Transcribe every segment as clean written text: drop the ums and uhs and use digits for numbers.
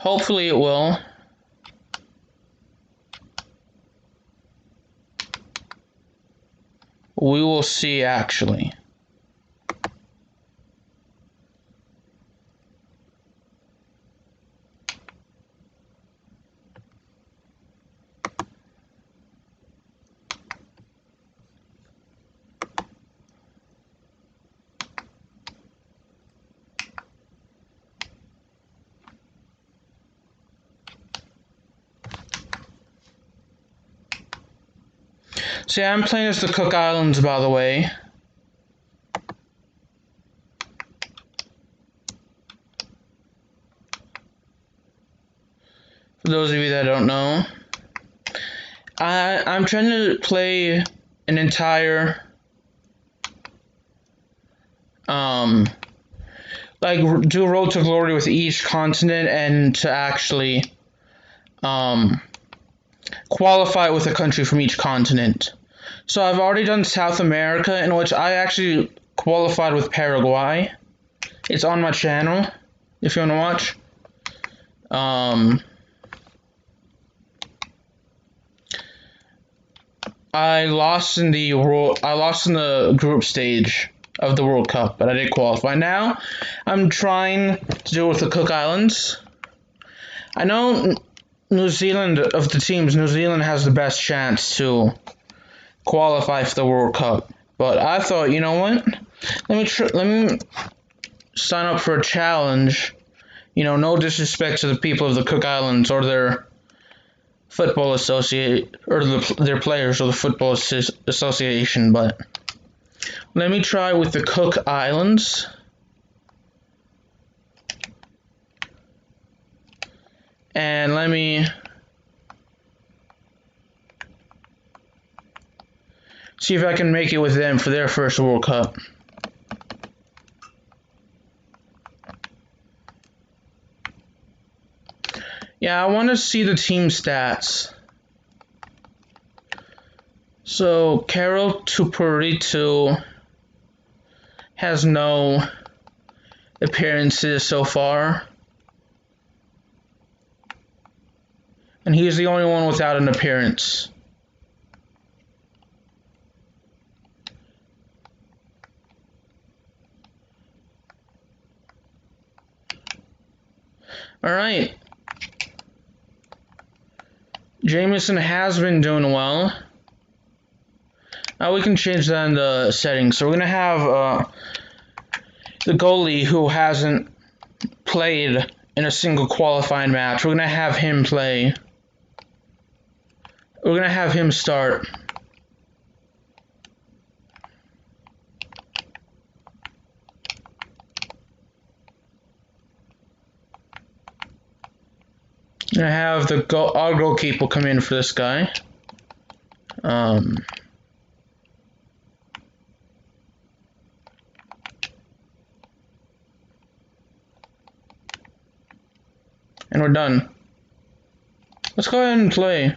Hopefully it will. We will see, actually. So yeah, I'm playing as the Cook Islands, by the way. For those of you that don't know, I'm trying to play an entire, like, do Road to Glory with each continent and to actually, qualify with a country from each continent. So I've already done South America, in which I actually qualified with Paraguay. It's on my channel, if you want to watch. I lost in the group stage of the World Cup, but I did qualify. Now I'm trying to do it with the Cook Islands. I know New Zealand, of the teams, New Zealand has the best chance to qualify for the World Cup. But I thought, you know what? Let me sign up for a challenge. You know, no disrespect to the people of the Cook Islands or their football associate or their players or the football association, but let me try with the Cook Islands. And let me see if I can make it with them for their first World Cup. Yeah, I want to see the team stats. So, Carol Tupuritu has no appearances so far. And he's the only one without an appearance. Alright. Jameson has been doing well. Now we can change that in the settings. So we're going to have the goalie who hasn't played in a single qualifying match. We're going to have him play. We're going to have him start. We're going to have our goalkeeper come in for this guy. And we're done. Let's go ahead and play.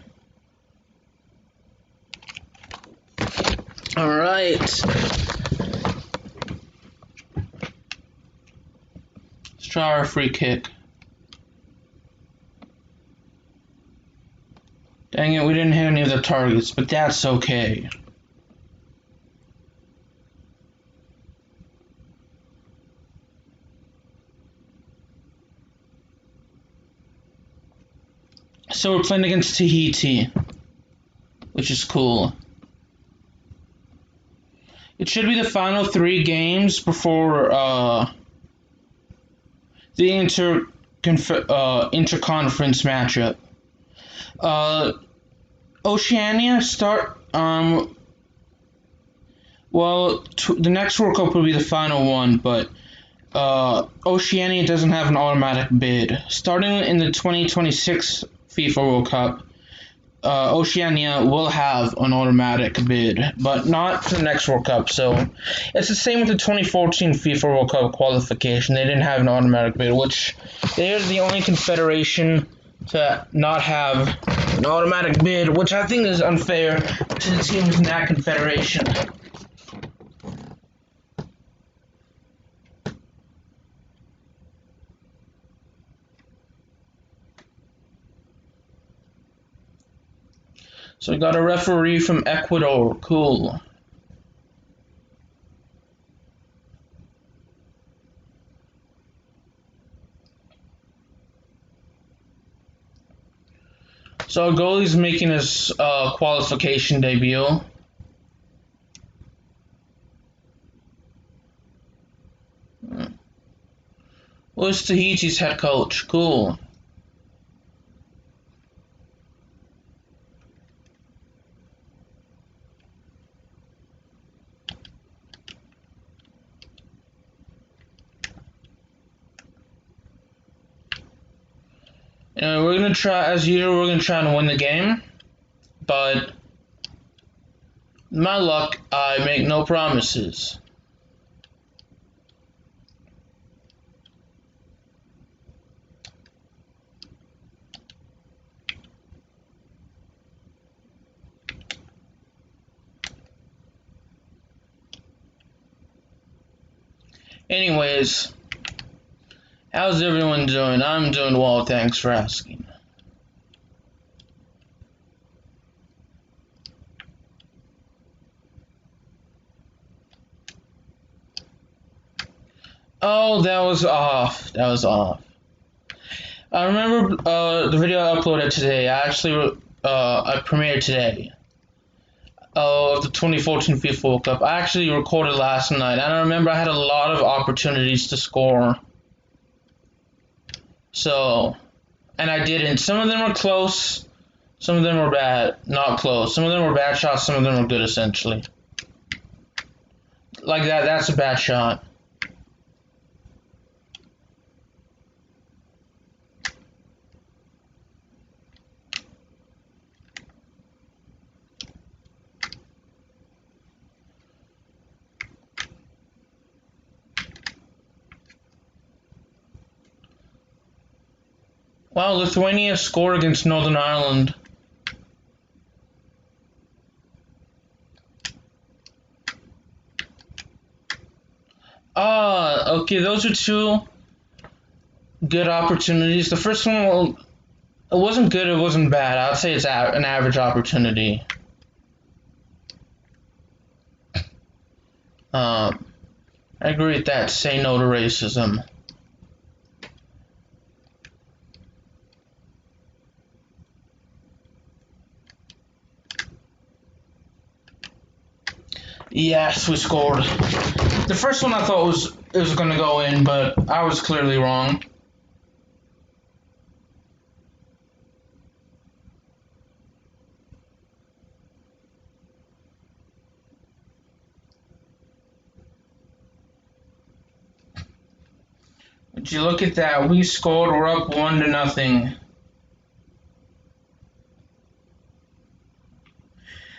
Alright. Let's try our free kick. Dang it, we didn't hit any of the targets, but that's okay. So we're playing against Tahiti, which is cool. It should be the final 3 games before the interconference matchup. Oceania start. Well, the next World Cup will be the final one, but Oceania doesn't have an automatic bid. Starting in the 2026 FIFA World Cup, Oceania will have an automatic bid, but not for the next World Cup. So it's the same with the 2014 FIFA World Cup qualification. They didn't have an automatic bid, which they are the only confederation to not have an automatic bid, which I think is unfair to the teams in that confederation. So we got a referee from Ecuador. Cool. So our goalie's making his qualification debut. Who's Tahiti's head coach? Cool. We're gonna try, as usual, we're gonna try and win the game, but my luck, I make no promises. Anyways, how's everyone doing? I'm doing well, thanks for asking. Oh, that was off. That was off. I remember the video I uploaded today. I premiered today. Of the 2014 FIFA World Cup. I actually recorded last night, and I remember I had a lot of opportunities to score. So, and I didn't. Some of them were close, some of them were bad, not close. Some of them were bad shots, some of them were good, essentially. Like that's a bad shot. Wow, Lithuania scored against Northern Ireland. Okay, those are two good opportunities. The first one, well, it wasn't good, it wasn't bad. I'd say it's an average opportunity. I agree with that. Say no to racism. Yes, we scored. The first one I thought it was going to go in, but I was clearly wrong. Would you look at that? We scored. We're up 1-0.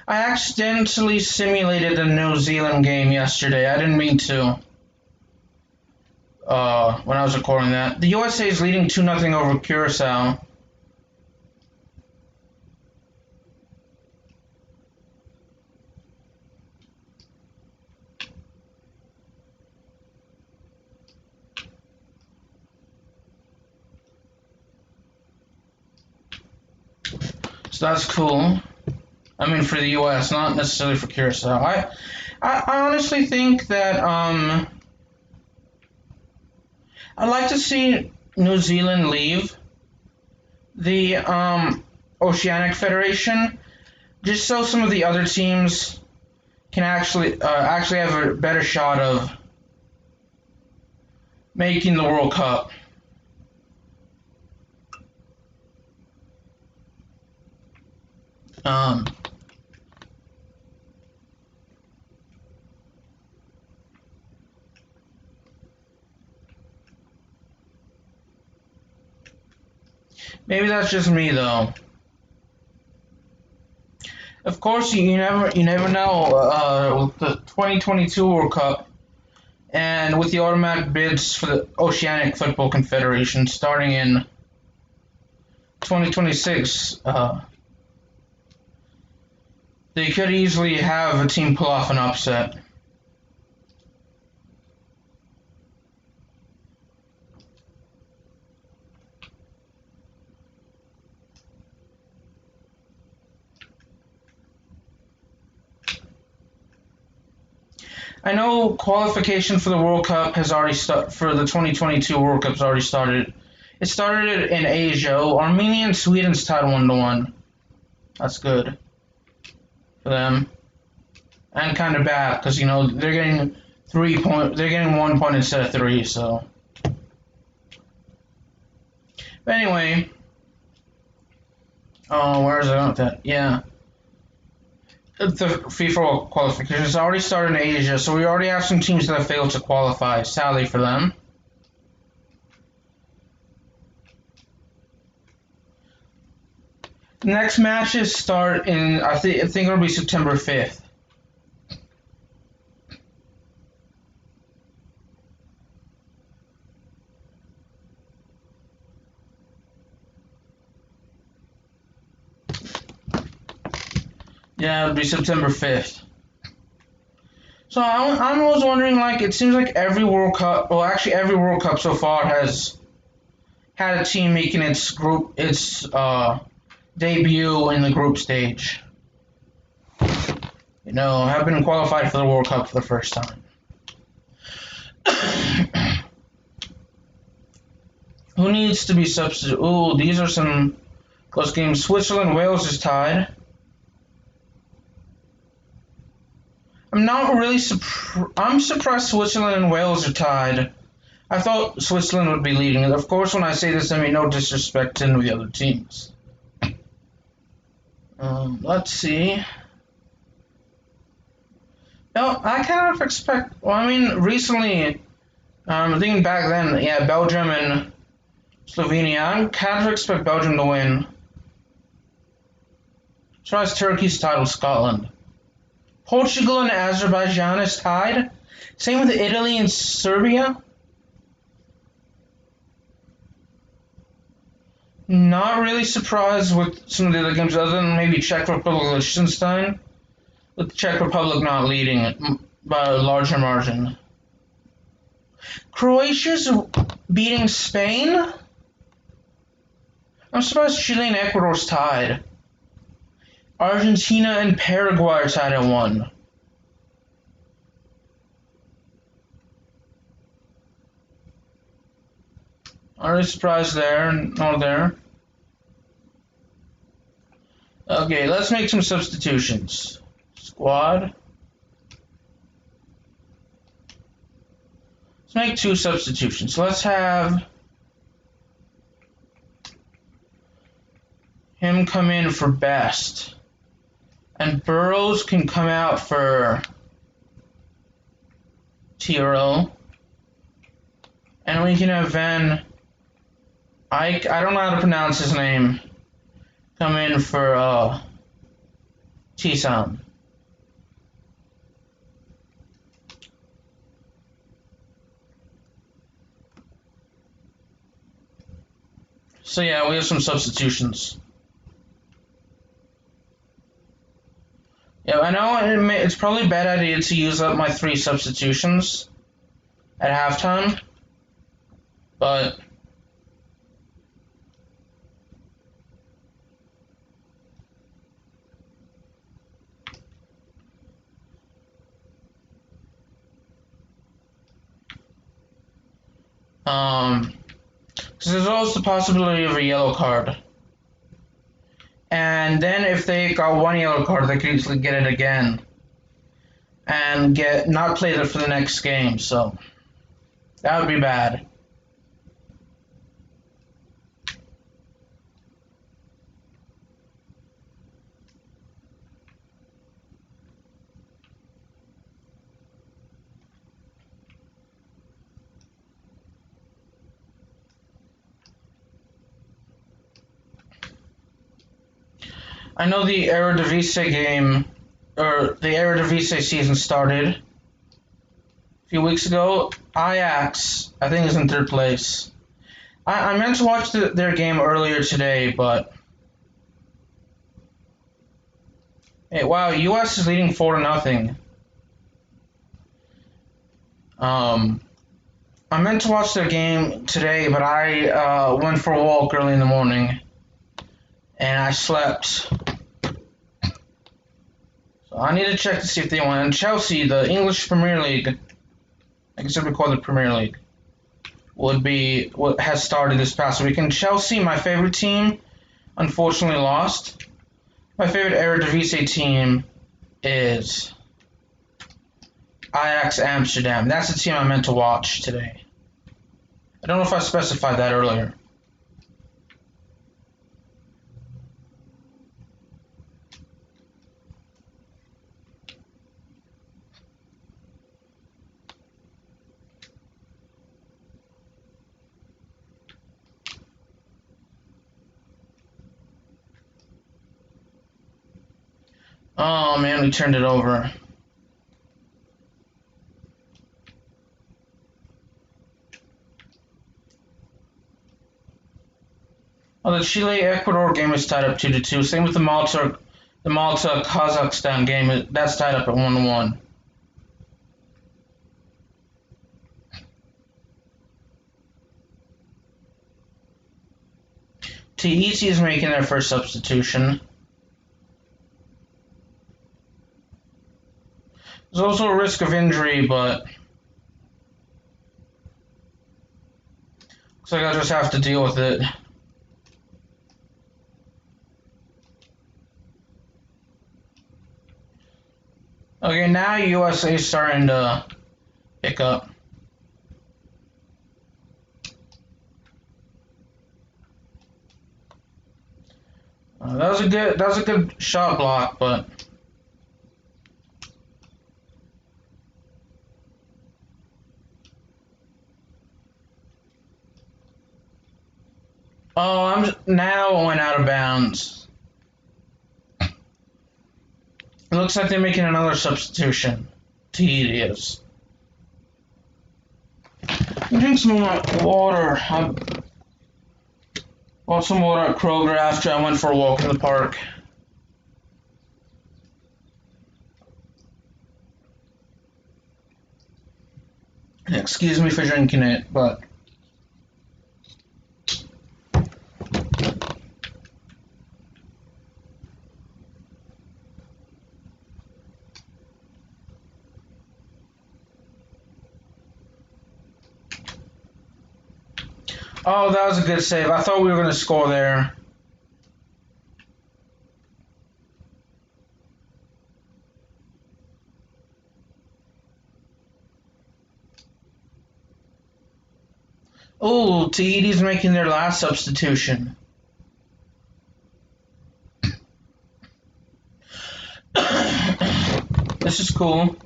I accidentally simulated a New Zealand game yesterday. I didn't mean to. When I was recording that. The USA is leading 2-0 over Curacao. So that's cool. I mean, for the US, not necessarily for Curacao. I honestly think that, I'd like to see New Zealand leave the, Oceanic Federation, just so some of the other teams can actually have a better shot of making the World Cup. Maybe that's just me though. Of course, you never know with the 2022 World Cup and with the automatic bids for the Oceanic Football Confederation starting in 2026. They could easily have a team pull off an upset. I know qualification for the World Cup has already for the 2022 World Cup's already started. It started in Asia. Armenia and Sweden's tied 1-1. That's good for them, and kind of bad because they're getting 3 point. They're getting 1 point instead of 3. So, but anyway, where is it with that? Yeah. The FIFA qualification has already started in Asia, so we already have some teams that have failed to qualify, sadly for them. The next matches start in, I think it'll be September 5th. Yeah, it'll be September 5th. So I was wondering, like, it seems like every World Cup, well, actually every World Cup so far has had a team making its debut in the group stage. Have been qualified for the World Cup for the first time. Who needs to be substituted? Ooh, these are some close games. Switzerland, Wales is tied. I'm not really I'm surprised Switzerland and Wales are tied. I thought Switzerland would be leading. Of course, when I say this, I mean no disrespect to any of the other teams. Let's see. No, I kind of expect. Well, I mean, recently, thinking back then, yeah, Belgium and Slovenia. I kind of expect Belgium to win. As far as Turkey's tied with Scotland. Portugal and Azerbaijan is tied. Same with Italy and Serbia. Not really surprised with some of the other games, other than maybe Czech Republic and Liechtenstein, with the Czech Republic not leading it by a larger margin. Croatia's beating Spain. I'm surprised Chile and Ecuador's tied. Argentina and Paraguay are tied at 1. Are you surprised there? No, there. Okay, let's make some substitutions. Squad. Let's make 2 substitutions. Let's have him come in for best. And Burrows can come out for Tiro. And we can have Van Eyck, I don't know how to pronounce his name, come in for T-Sound. So yeah, we have some substitutions. Yeah, I know it's probably a bad idea to use up my 3 substitutions at halftime, but because there's always the possibility of a yellow card. And then if they got 1 yellow card, they could easily get it again and not play it for the next game. So that would be bad. I know the Eredivisie game, or the Eredivisie season started a few weeks ago. Ajax, I think, is in 3rd place. I meant to watch their game earlier today, but hey, wow, US is leading 4-0. I meant to watch their game today, but I went for a walk early in the morning, and I slept. So I need to check to see if they won. And Chelsea, the English Premier League, I guess it would be called the Premier League, would be what has started this past week. And Chelsea, my favorite team, unfortunately lost. My favorite Eredivisie team is Ajax Amsterdam. That's the team I meant to watch today. I don't know if I specified that earlier. Oh man, we turned it over. Oh, the Chile-Ecuador game is tied up 2-2. Same with the Malta-Kazakhstan game. That's tied up at 1-1. Tahiti is making their first substitution. There's also a risk of injury, but looks like I'll just have to deal with it. Okay, now USA is starting to pick up. That was a good shot block, but now went out of bounds. It looks like they're making another substitution. Tedious. Drink some more water. I bought some water at Kroger after I went for a walk in the park. Excuse me for drinking it, but oh, that was a good save. I thought we were going to score there. Oh, Tahiti's making their last substitution. This is cool.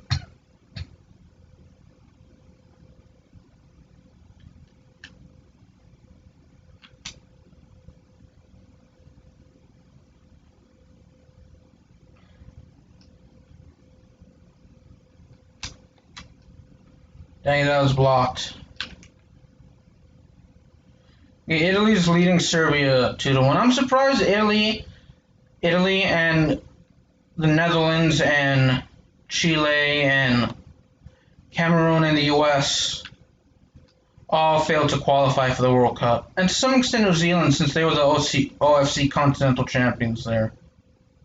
Dang, that was blocked. Okay, Italy's leading Serbia 2-1. I'm surprised Italy and the Netherlands and Chile and Cameroon and the US all failed to qualify for the World Cup. And to some extent New Zealand, since they were the OFC Continental Champions there,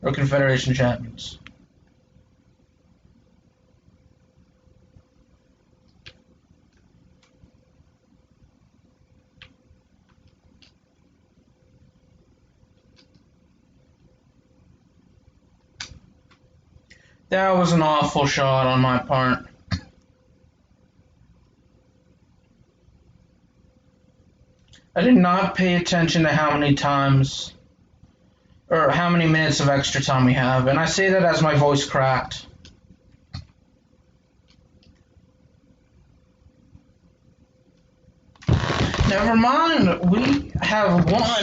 or Confederation Champions. That was an awful shot on my part. I did not pay attention to how many times or how many minutes of extra time we have, and I say that as my voice cracked. Never mind, we have won.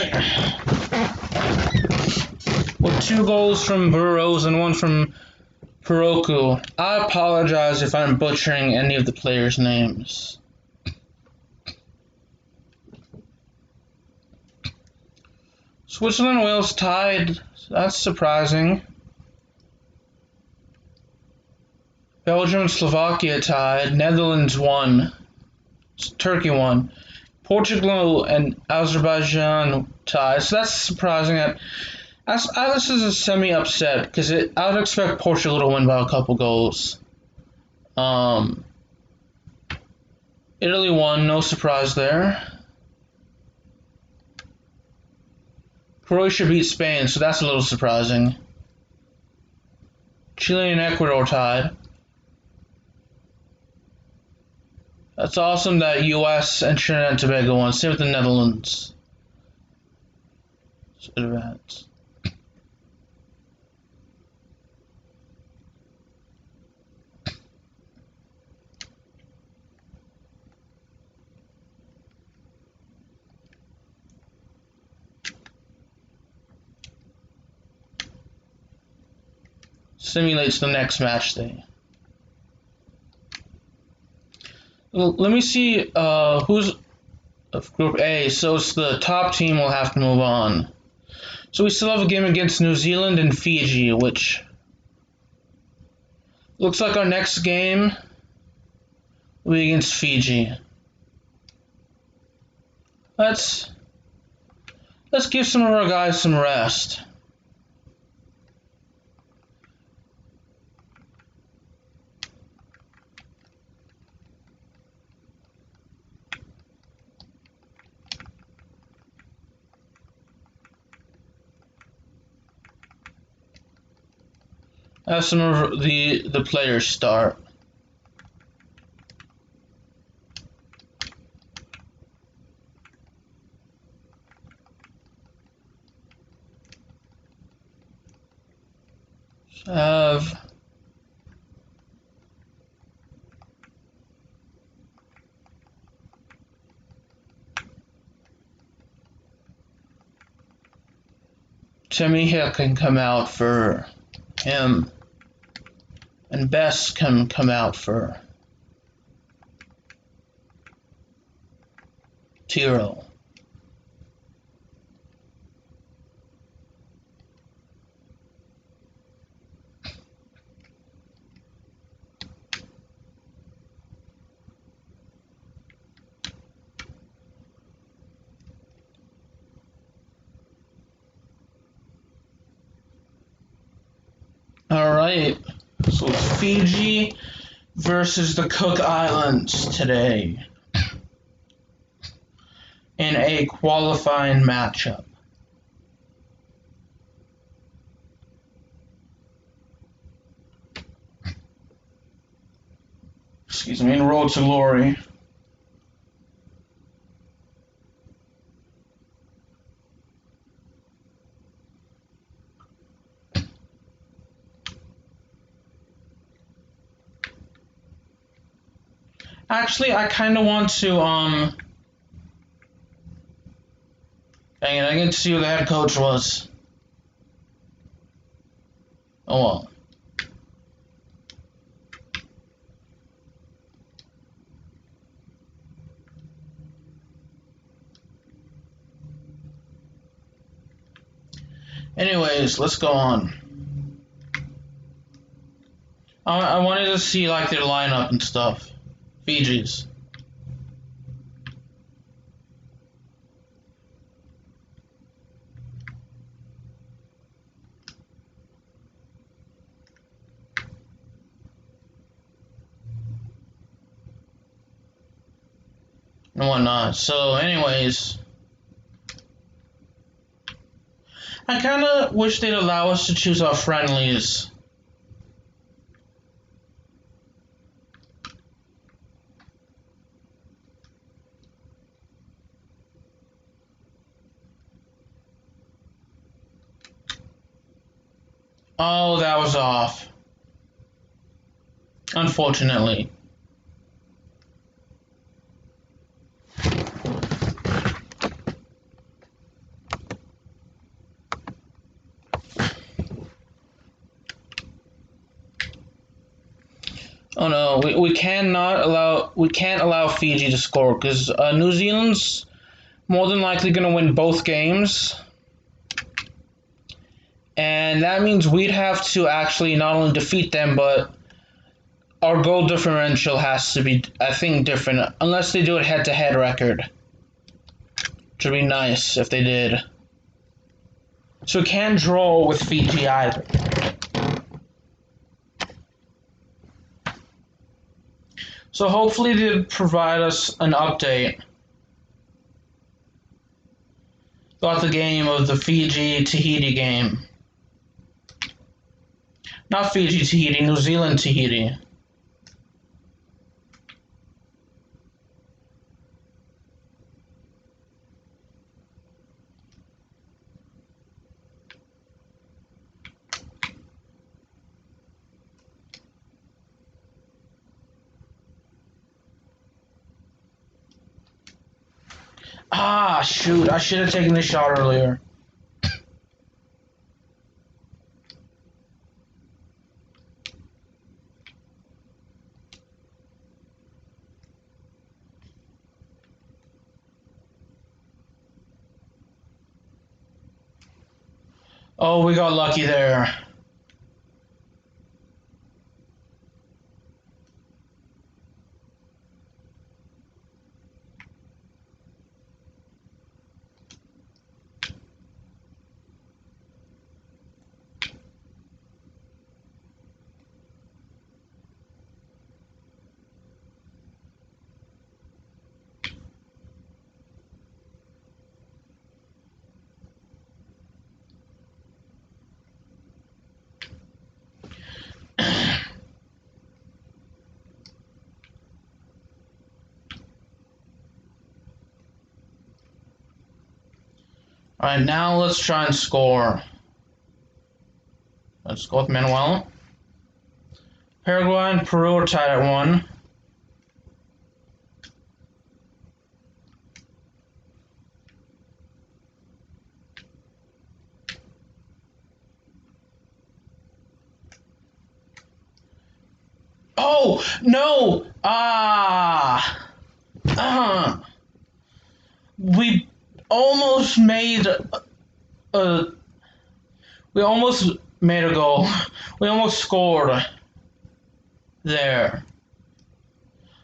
With 2 goals from Burrows and 1 from Puroku. I apologize if I'm butchering any of the players' names. Switzerland and Wales tied. That's surprising. Belgium and Slovakia tied. Netherlands won. Turkey won. Portugal and Azerbaijan tied. So that's surprising that This is a semi-upset because I would expect Portugal to win by a couple goals. Um, Italy won, no surprise there. Croatia beat Spain, so that's a little surprising. Chile and Ecuador tied. That's awesome that US and Trinidad and Tobago won. Same with the Netherlands. Advance. Simulates the next match day. Well, let me see who's of Group A. So it's the top team will have to move on. So we still have a game against New Zealand and Fiji, which looks like our next game will be against Fiji. Let's give some of our guys some rest. Have some of the players start. Have Timmy Hill can come out for him, and Bess can come out for Tiro. Alright, so it's Fiji versus the Cook Islands today in a qualifying matchup. Excuse me, in Road to Glory. Actually, I kind of want to, dang it, I didn't see who the head coach was. Oh well. Anyways, let's go on. I wanted to see, like, their lineup and stuff. Fiji's. And whatnot. So, anyways, I kind of wish they'd allow us to choose our friendlies. Oh, that was off. Unfortunately. Oh no, we can't allow Fiji to score because New Zealand's more than likely going to win both games. And that means we'd have to actually not only defeat them, but our goal differential has to be, I think, different. Unless they do it head-to-head record. Which would be nice if they did. So we can't draw with Fiji either. So hopefully they provide us an update about the game of the Fiji-Tahiti game. Not Fiji-Tahiti, New Zealand-Tahiti. Ah, shoot, I should have taken this shot earlier. Oh, we got lucky there. Alright, now let's try and score. Let's go with Manuel. Paraguay and Peru are tied at 1. Oh, no! We almost made a... We almost made a goal. We almost scored there.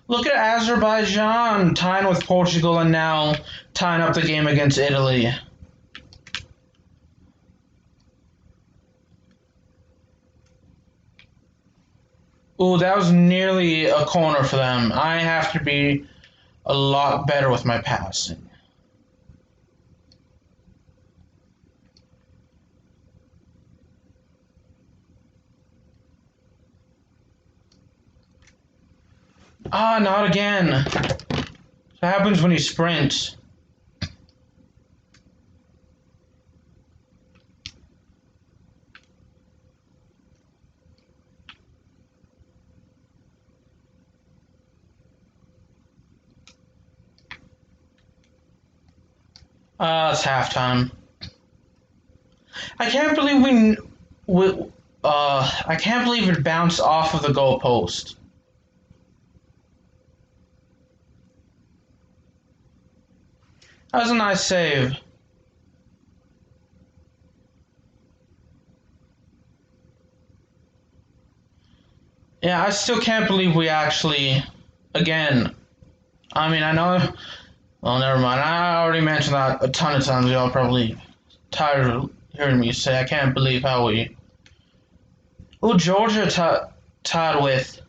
Look at Azerbaijan tying with Portugal and now tying up the game against Italy. Ooh, that was nearly a corner for them. I have to be a lot better with my passing. Ah, not again. What happens when he sprints? It's halftime. I can't believe I can't believe it bounced off of the goalpost. That was a nice save. Yeah, I still can't believe we actually, again, I mean, I know, well, never mind. I already mentioned that a ton of times. Y'all probably tired of hearing me say I can't believe how we... Oh, Georgia tied with...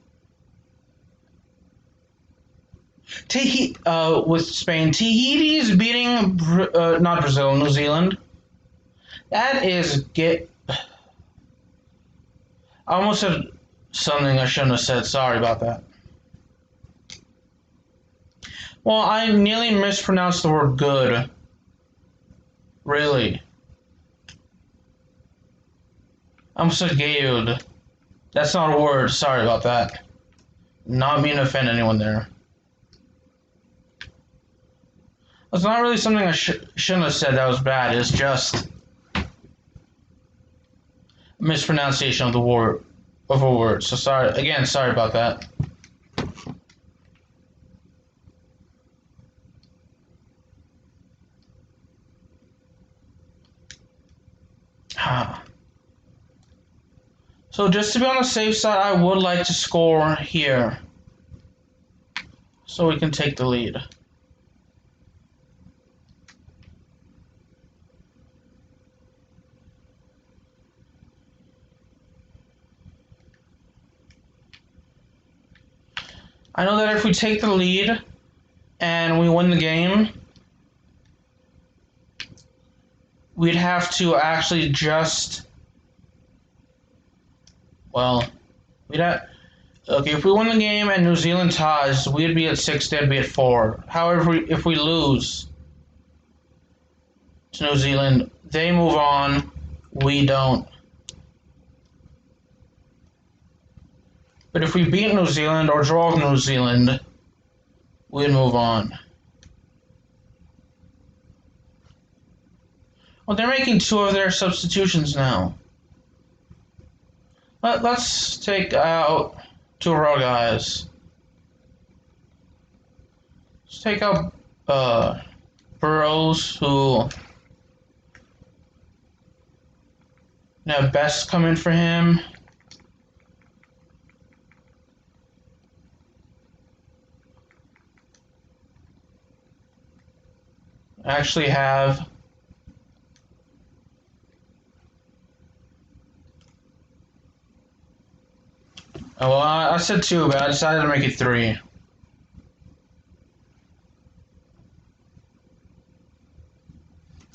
with Spain. Tahiti is beating, not Brazil, New Zealand. That is I almost said something I shouldn't have said. Sorry about that. Well, I nearly mispronounced the word good. Really. I almost said good. That's not a word. Sorry about that. Not mean to offend anyone there. It's not really something I shouldn't have said that was bad. It's just a mispronunciation of the word of a word. So sorry again. Sorry about that. So just to be on the safe side, I would like to score here, so we can take the lead. I know that if we take the lead and we win the game, we'd have to actually just, well, okay, if we win the game and New Zealand ties, we'd be at 6, they'd be at 4. However, if we lose to New Zealand, they move on, we don't. But if we beat New Zealand or draw with New Zealand, we'd move on. Well, they're making 2 of their substitutions now. Let's take out 2 of our guys. Let's take out Burrows, who have Best come in for him. I actually have well, I said 2, but I decided to make it 3.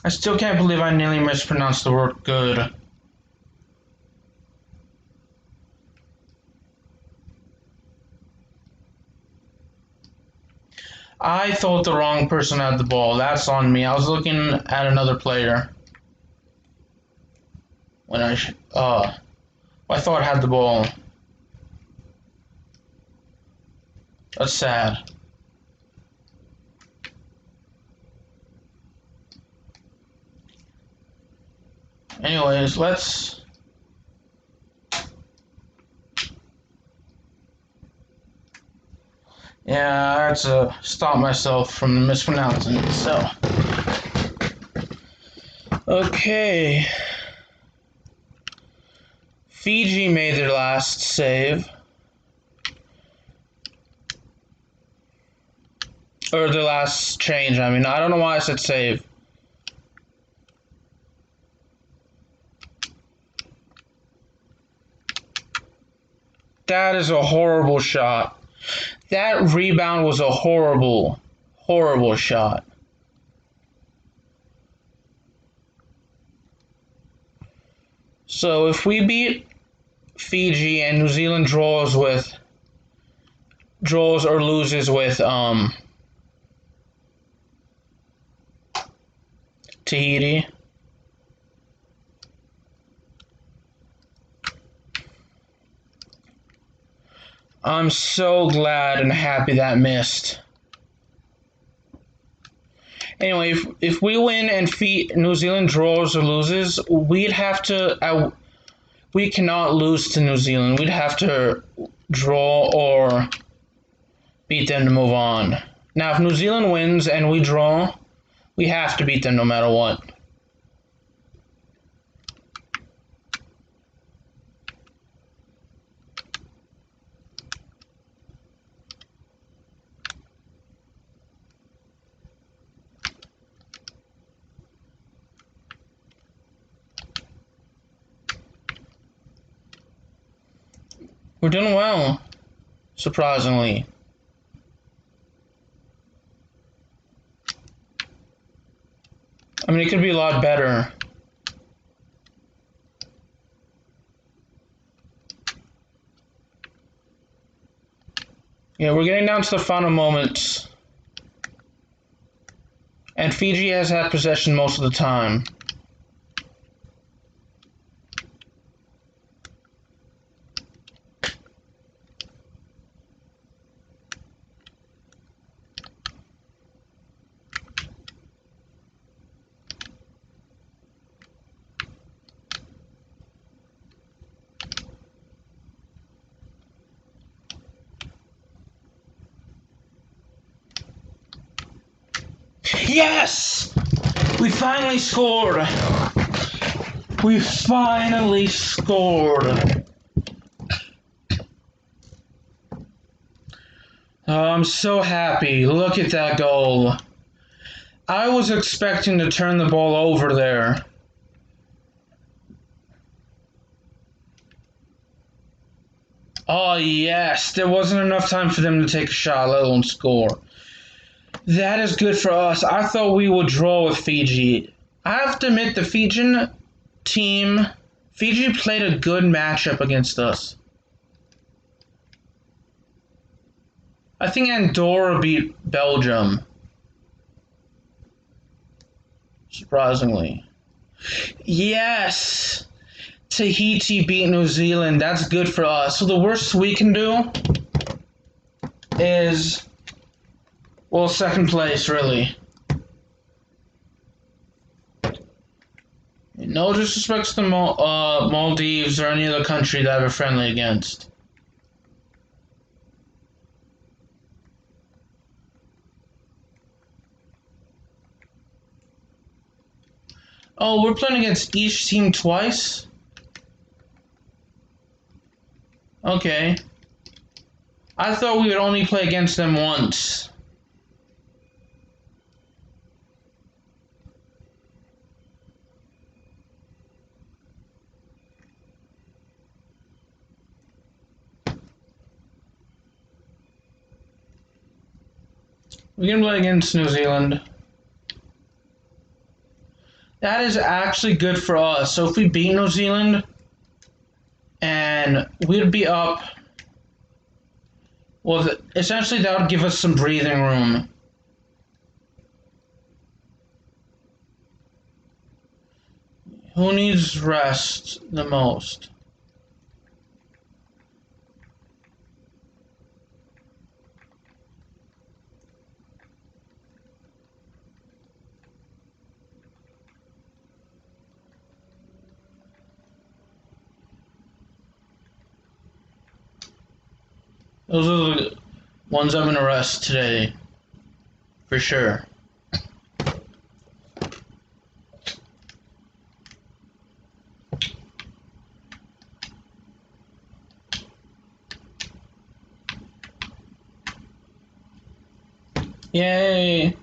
I still can't believe I nearly mispronounced the word good. I thought the wrong person had the ball. That's on me. I was looking at another player when I thought I had the ball. That's sad. Anyways, let's yeah, I had to stop myself from mispronouncing it, so. Okay. Fiji made their last save. Or their last change, I mean. I don't know why I said save. That is a horrible shot. That rebound was a horrible, horrible shot. So if we beat Fiji and New Zealand draws or loses with Tahiti, I'm so glad and happy that missed. Anyway, if we win and New Zealand draws or loses, we'd have to. We cannot lose to New Zealand. We'd have to draw or beat them to move on. Now, if New Zealand wins and we draw, we have to beat them no matter what. We're doing well, surprisingly. I mean, it could be a lot better. Yeah, we're getting down to the final moments. And Fiji has had possession most of the time. Yes! We finally scored! We finally scored! Oh, I'm so happy. Look at that goal. I was expecting to turn the ball over there. Oh, yes. There wasn't enough time for them to take a shot, let alone score. That is good for us. I thought we would draw with Fiji. I have to admit, the Fijian team, Fiji played a good matchup against us. I think Andorra beat Belgium. Surprisingly. Yes! Tahiti beat New Zealand. That's good for us. So the worst we can do is, well, second place, really. No disrespect to the Maldives or any other country that we're friendly against. Oh, we're playing against each team twice? Okay. I thought we would only play against them once. We can play against New Zealand. That is actually good for us. So if we beat New Zealand, and we'd be up, well, essentially that would give us some breathing room. Who needs rest the most? Those are the ones I'm gonna rest today, for sure. Yay!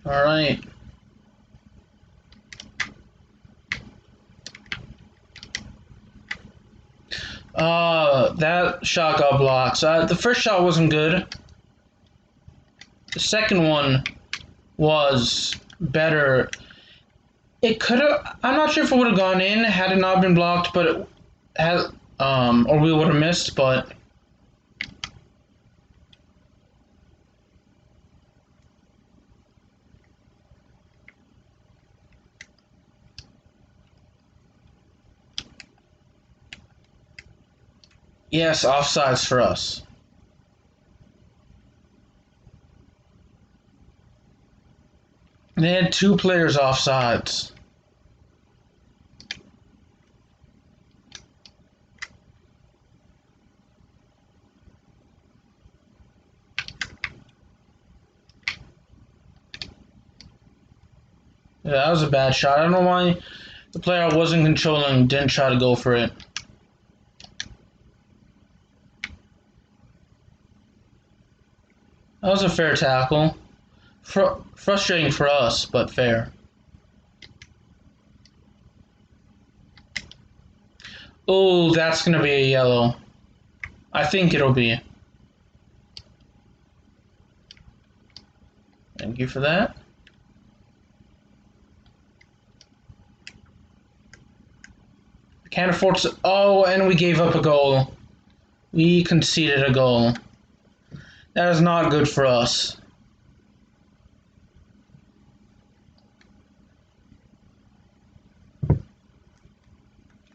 Alright. That shot got blocked. So the first shot wasn't good. The second one was better. It could have. I'm not sure if it would have gone in had it not been blocked, but it had, or we would have missed. But yes, offsides for us. They had two players offsides. Yeah, that was a bad shot. I don't know why the player I wasn't controlling didn't try to go for it. That was a fair tackle. Frustrating for us, but fair. Oh, that's going to be a yellow. I think it'll be. Thank you for that. Can't afford to... Oh, and we gave up a goal. We conceded a goal. That is not good for us.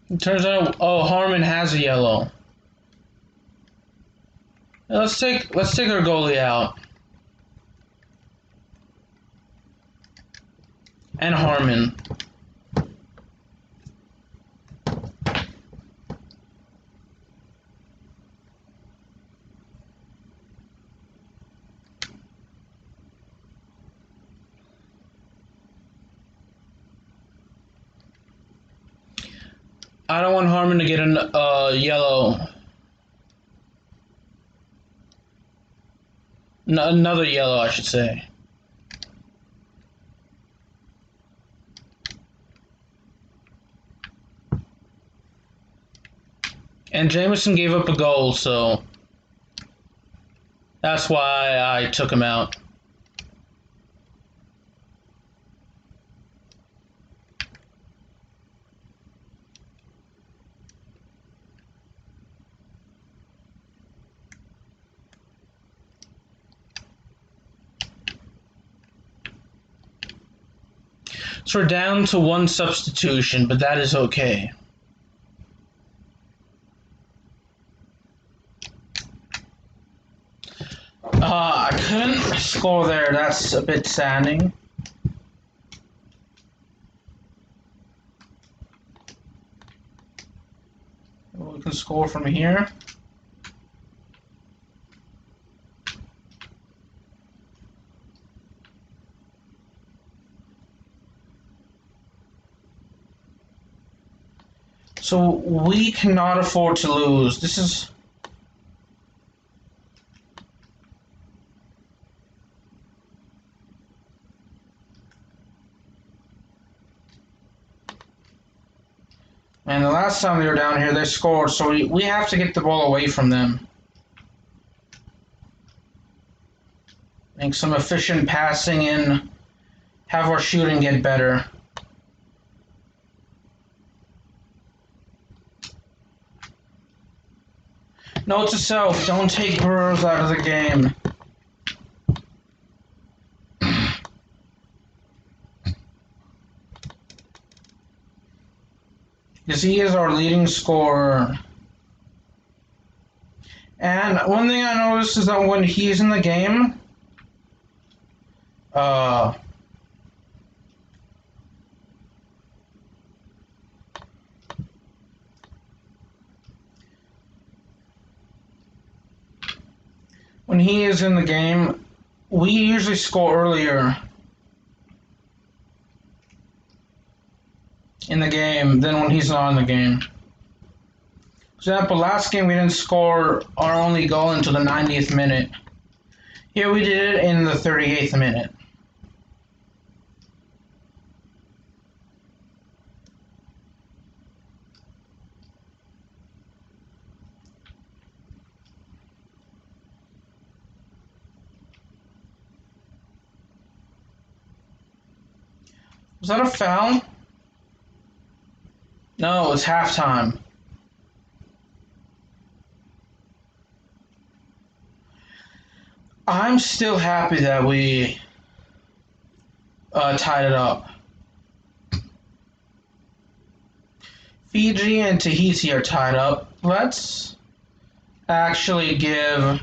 It turns out, oh, Harmon has a yellow. Let's take our goalie out. And Harmon. I don't want Harmon to get an yellow. Another yellow, I should say. And Jameson gave up a goal, so that's why I took him out. So we're down to one substitution, but that is okay. I couldn't score there. That's a bit saddening. We can score from here. So we cannot afford to lose. This is... And the last time they were down here, they scored, so we have to get the ball away from them. Make some efficient passing and have our shooting get better. Note to self, don't take Burrows out of the game. Because he is our leading scorer. And one thing I noticed is that when he's in the game, when he is in the game, we usually score earlier in the game than when he's not in the game. For example, last game we didn't score our only goal until the 90th minute. Here we did it in the 38th minute. Was that a foul? No, it's halftime. I'm still happy that we tied it up. Fiji and Tahiti are tied up. Let's actually give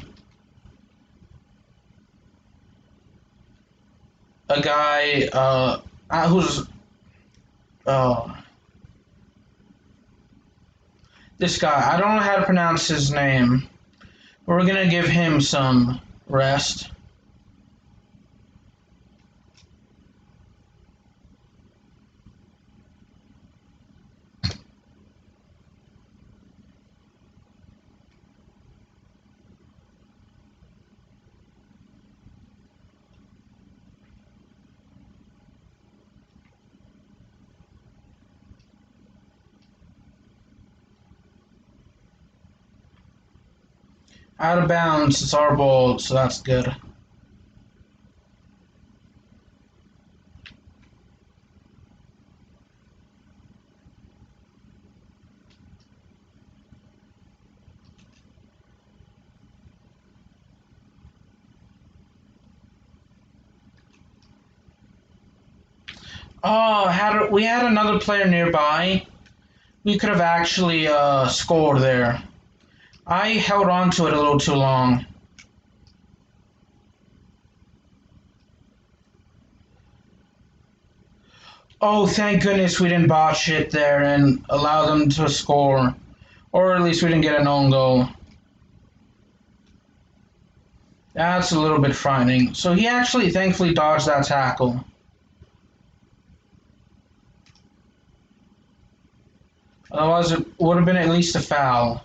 a guy who's this guy. I don't know how to pronounce his name. We're gonna give him some rest. Out of bounds, it's our ball, so that's good. Oh, we had another player nearby. We could have actually scored there. I held on to it a little too long. Oh, thank goodness we didn't botch it there and allow them to score. Or at least we didn't get an own goal. That's a little bit frightening. So he actually thankfully dodged that tackle. Otherwise, it would have been at least a foul.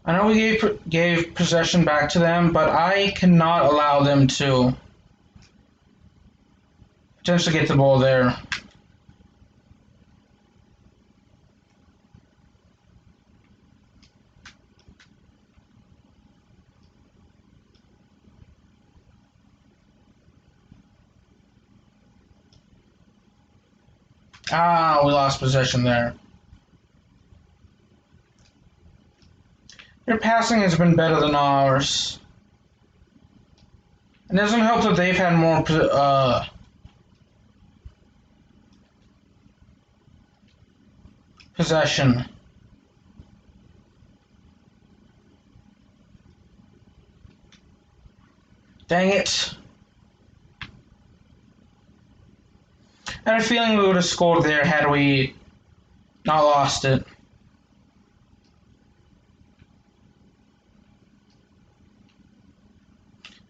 I know we gave possession back to them, but I cannot allow them to potentially get the ball there. Ah, we lost possession there. Their passing has been better than ours. It doesn't help that they've had more possession. Dang it. I had a feeling we would have scored there had we not lost it.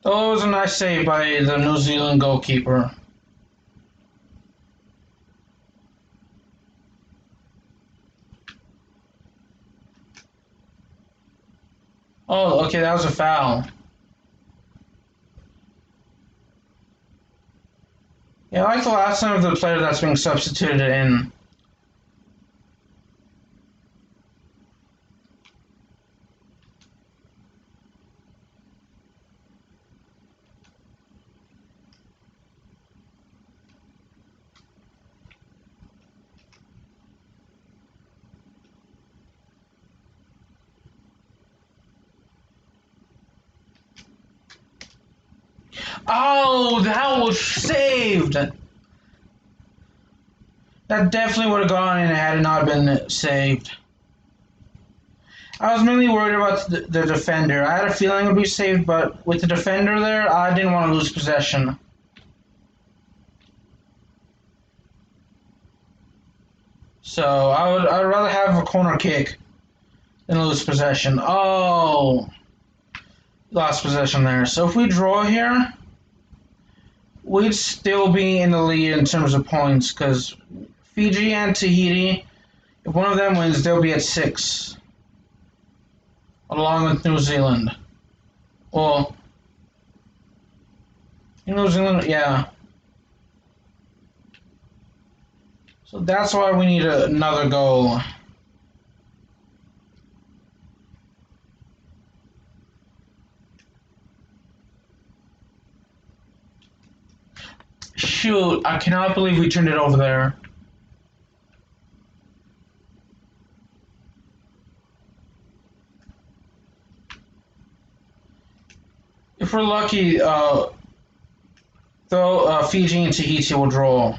Though it was a nice save by the New Zealand goalkeeper. Oh, okay, that was a foul. Yeah, I like the last name of the player that's being substituted in. Oh, that was saved! That definitely would have gone in had it not been saved. I was mainly worried about the defender. I had a feeling it would be saved, but with the defender there, I didn't want to lose possession. So I'd rather have a corner kick than lose possession. Oh, lost possession there. So if we draw here, we'd still be in the lead in terms of points because Fiji and Tahiti, if one of them wins, they'll be at 6, along with New Zealand. Well, New Zealand, yeah. So that's why we need another goal. Shoot, I cannot believe we turned it over there. If we're lucky, Fiji and Tahiti will draw.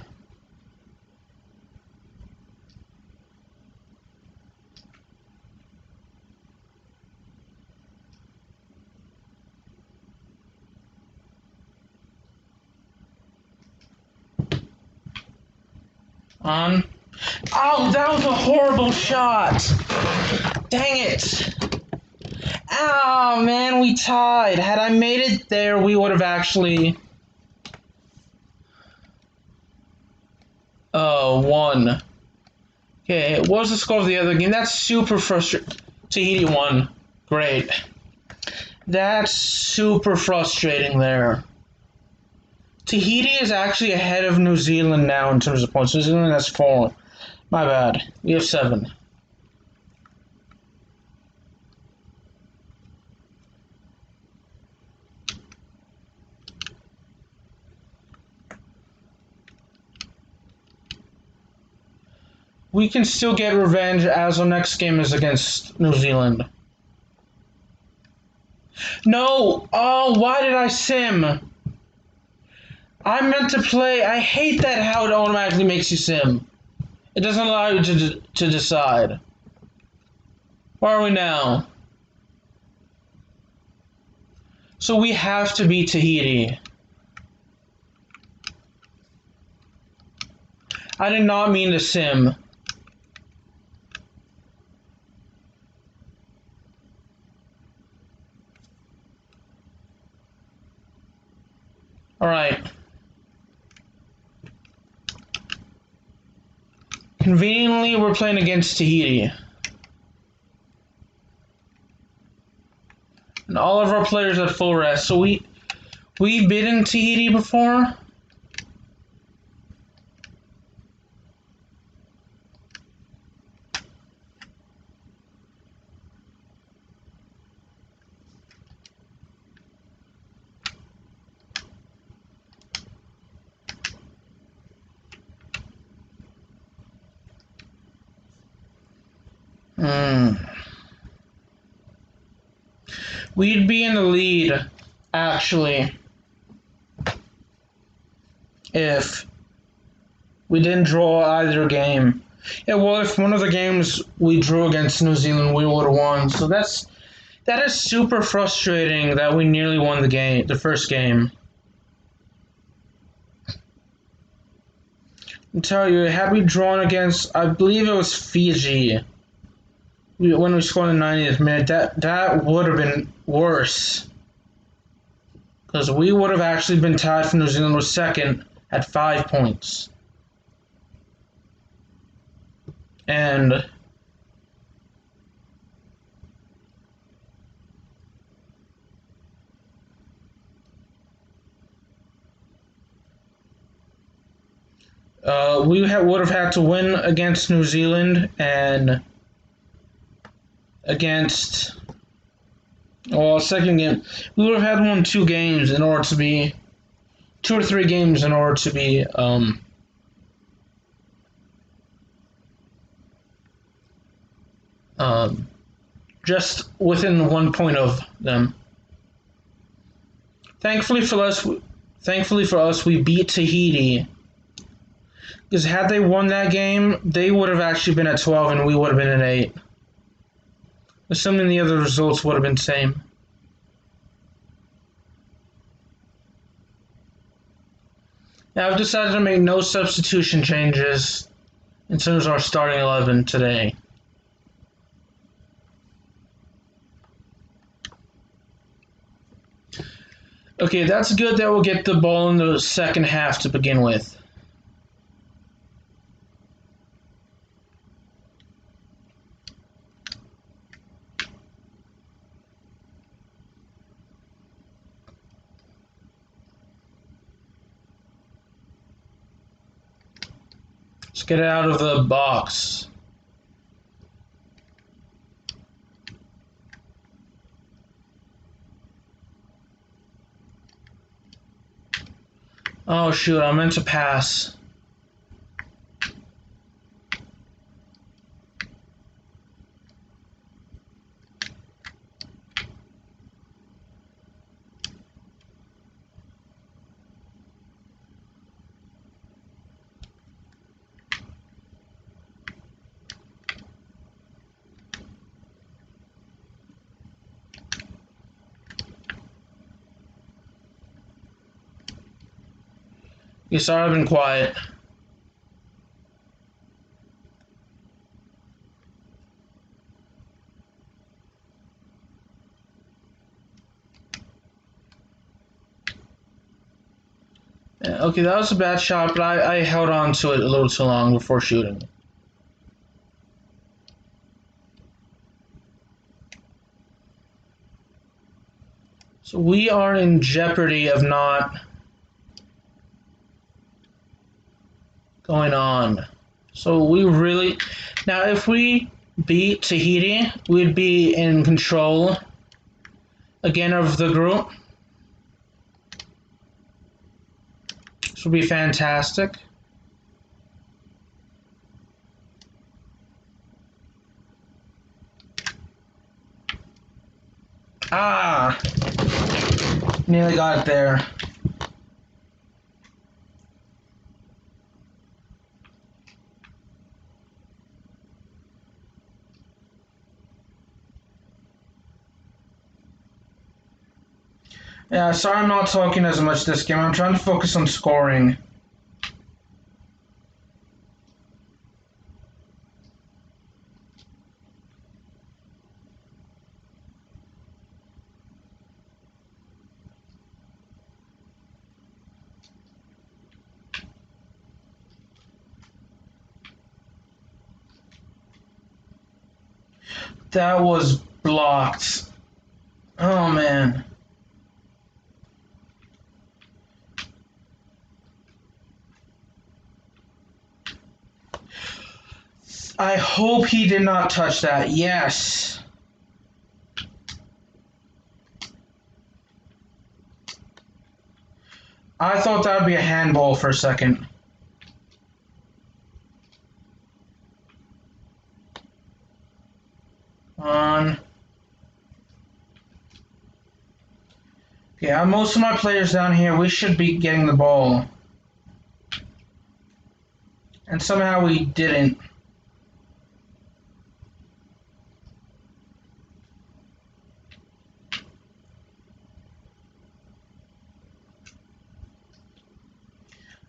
On. Oh, that was a horrible shot! Dang it! Oh, man, we tied. Had I made it there, we would have actually... won. Okay, what was the score of the other game? That's super frustrating. Tahiti won. Great. That's super frustrating there. Tahiti is actually ahead of New Zealand now in terms of points. New Zealand has 4. My bad. We have 7. We can still get revenge as our next game is against New Zealand. No! Oh, why did I sim? I meant to play. I hate that how it automatically makes you sim. It doesn't allow you to decide. Where are we now? So we have to beat Tahiti. I did not mean to sim. Alright. Conveniently, we're playing against Tahiti. And all of our players at full rest. So we've been in Tahiti before. We'd be in the lead, actually, if we didn't draw either game. Yeah, well, if one of the games we drew against New Zealand, we would have won. So that is super frustrating that we nearly won the first game. I tell you, had we drawn against, I believe it was Fiji, when we scored in the 90th minute, that would have been worse. Because we would have actually been tied for New Zealand with second at 5 points. And would have had to win against New Zealand and against, well, second game. We would have had to win 2 games in order to be, 2 or 3 games in order to be, just within 1 point of them. Thankfully for us, we beat Tahiti. Because had they won that game, they would have actually been at 12 and we would have been at 8. Assuming the other results would have been the same. Now I've decided to make no substitution changes in terms of our starting 11 today. Okay, that's good that we'll get the ball in the second half to begin with. Let's get it out of the box. Oh shoot, I meant to pass. Yeah, sorry I've been quiet. Okay, that was a bad shot, but I held on to it a little too long before shooting. So we are in jeopardy of not going on. So we really... Now, if we beat Tahiti, we'd be in control again of the group. This would be fantastic. Ah! Nearly got it there. Yeah, sorry I'm not talking as much this game. I'm trying to focus on scoring. That was blocked. Oh man. I hope he did not touch that. Yes. I thought that would be a handball for a second. On. Yeah, most of my players down here, we should be getting the ball. And somehow we didn't.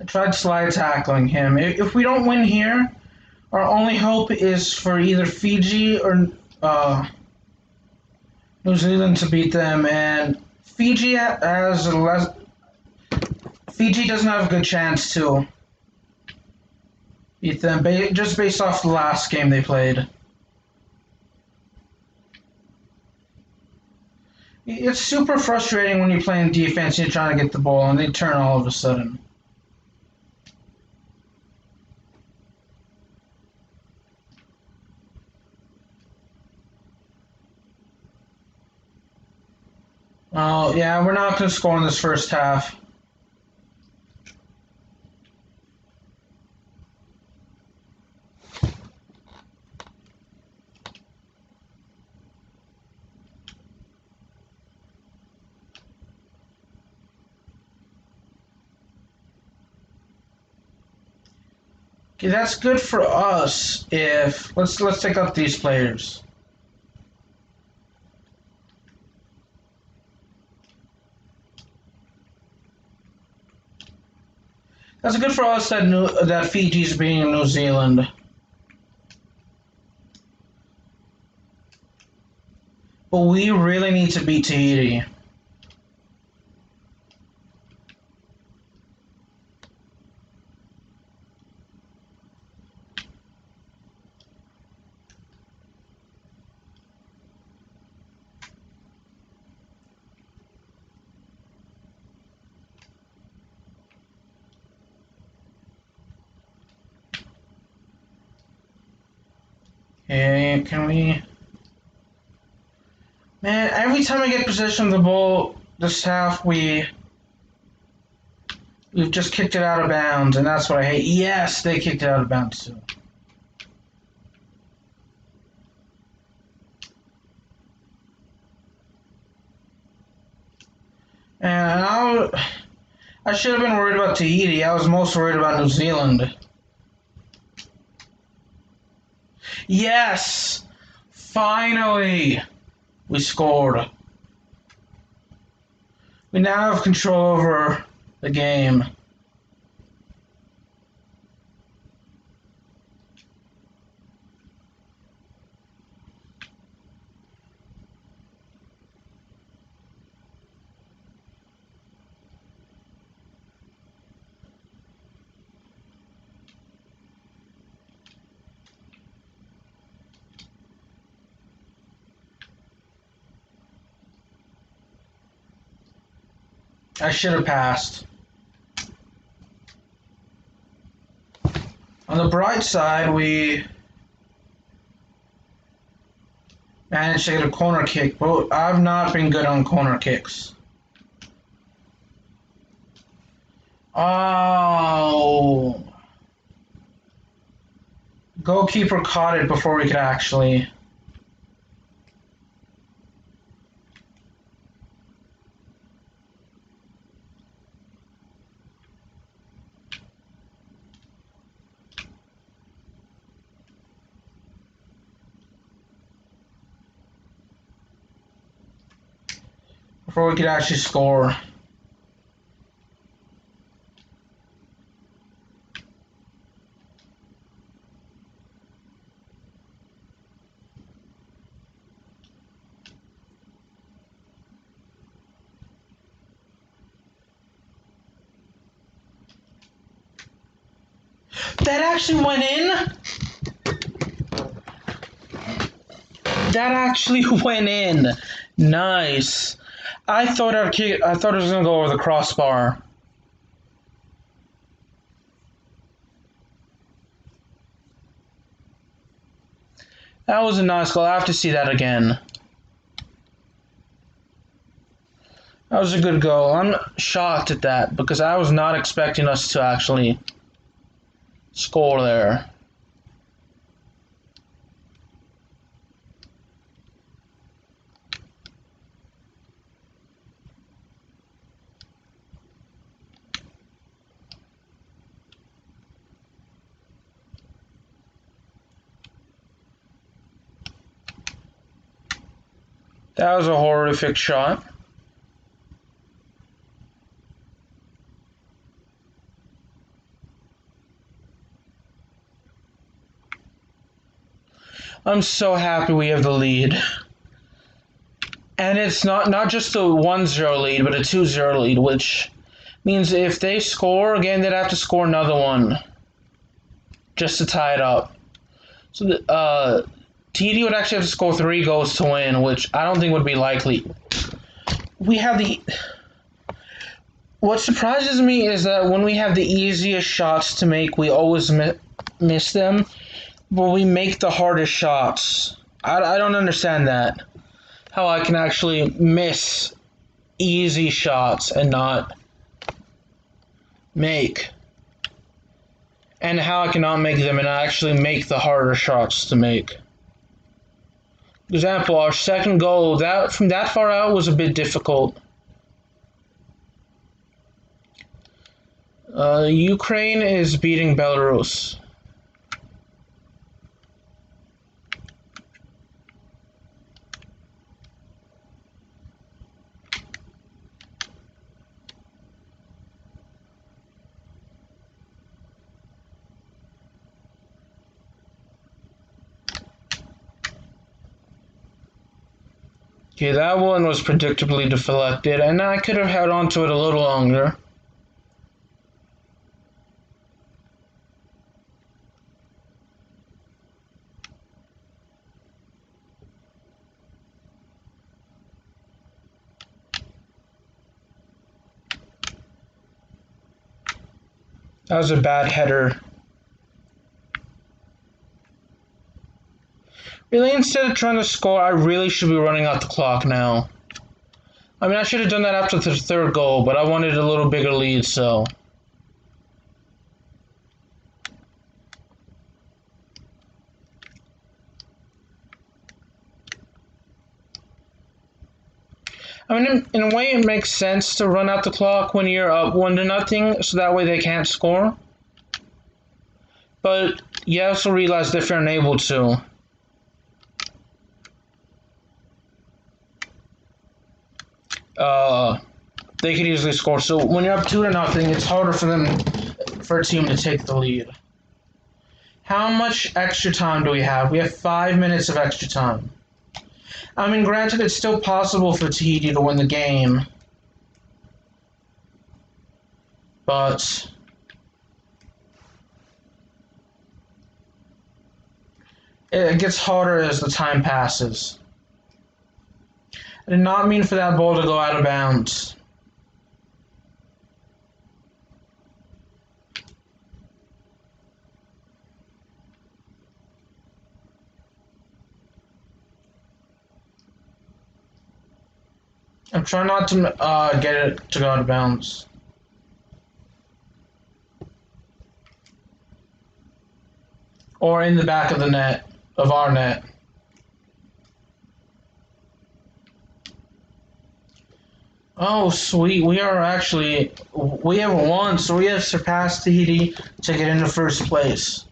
I tried slide tackling him. If we don't win here, our only hope is for either Fiji or New Zealand to beat them. And Fiji Fiji doesn't have a good chance to beat them, just based off the last game they played. It's super frustrating when you're playing defense and you're trying to get the ball and they turn all of a sudden. Oh, yeah, we're not going to score in this first half. Okay, that's good for us if let's take out these players. That's good for us that Fiji's beating New Zealand. But we really need to beat Tahiti. Okay, can we... Man, every time I get possession of the ball this half, we've just kicked it out of bounds, and that's what I hate. Yes, they kicked it out of bounds too. And I should have been worried about Tahiti. I was most worried about New Zealand. Yes! Finally! We scored. We now have control over the game. I should have passed. On the bright side, we managed to get a corner kick, but I've not been good on corner kicks. Oh. Goalkeeper caught it before we could actually... before we could actually score. That actually went in? That actually went in. Nice. I thought it was gonna go over the crossbar. That was a nice goal. I have to see that again. That was a good goal. I'm shocked at that because I was not expecting us to actually score there. That was a horrific shot. I'm so happy we have the lead. And it's not just a 1-0 lead, but a 2-0 lead, which means if they score again, they'd have to score another one just to tie it up. So TD would actually have to score 3 goals to win, which I don't think would be likely. We have the... What surprises me is that when we have the easiest shots to make, we always miss them, but we make the hardest shots. I don't understand that. How I can actually miss easy shots and not make. And how I cannot make them and actually make the harder shots to make. For example, our second goal, that from that far out was a bit difficult. Ukraine is beating Belarus. Okay, that one was predictably deflected, and I could have held on to it a little longer. That was a bad header. Really, instead of trying to score, I really should be running out the clock now. I mean, I should have done that after the third goal, but I wanted a little bigger lead, so... I mean, in a way, it makes sense to run out the clock when you're up 1-0, so that way they can't score. But you also realize if you're unable to. They could easily score. So when you're up 2-0, it's harder for a team to take the lead. How much extra time do we have? We have 5 minutes of extra time. I mean, granted, it's still possible for Tahiti to win the game. But... it gets harder as the time passes. I did not mean for that ball to go out of bounds. I'm trying not to get it to go out of bounds. Or in the back of the net, of our net. Oh, sweet. We have won, so we have surpassed Tahiti to get into first place.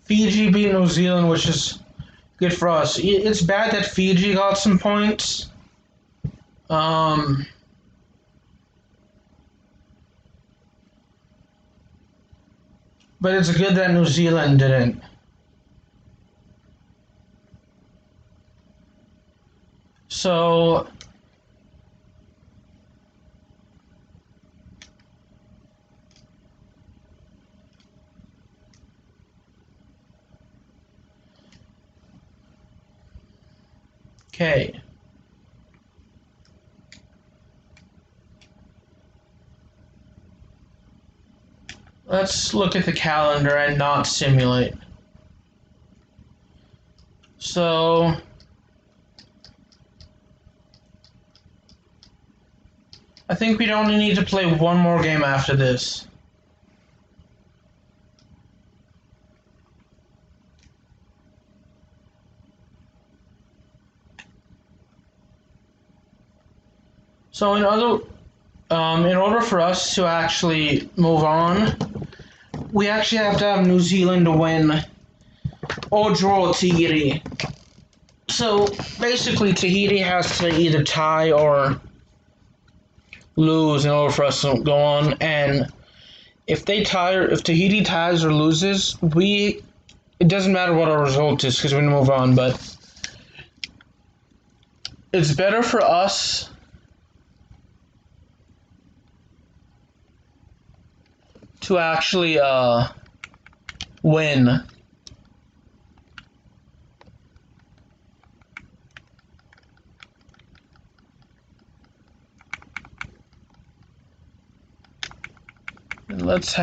Fiji beat New Zealand, which is good for us. It's bad that Fiji got some points. But it's good that New Zealand didn't. So okay. Let's look at the calendar and not simulate. So I think we'd only need to play one more game after this. So in order for us to actually move on, we actually have to have New Zealand win or draw Tahiti. So basically, Tahiti has to either tie or lose in order for us to go on. And if Tahiti ties or loses, it doesn't matter what our result is because we move on. But it's better for us to actually win. And let's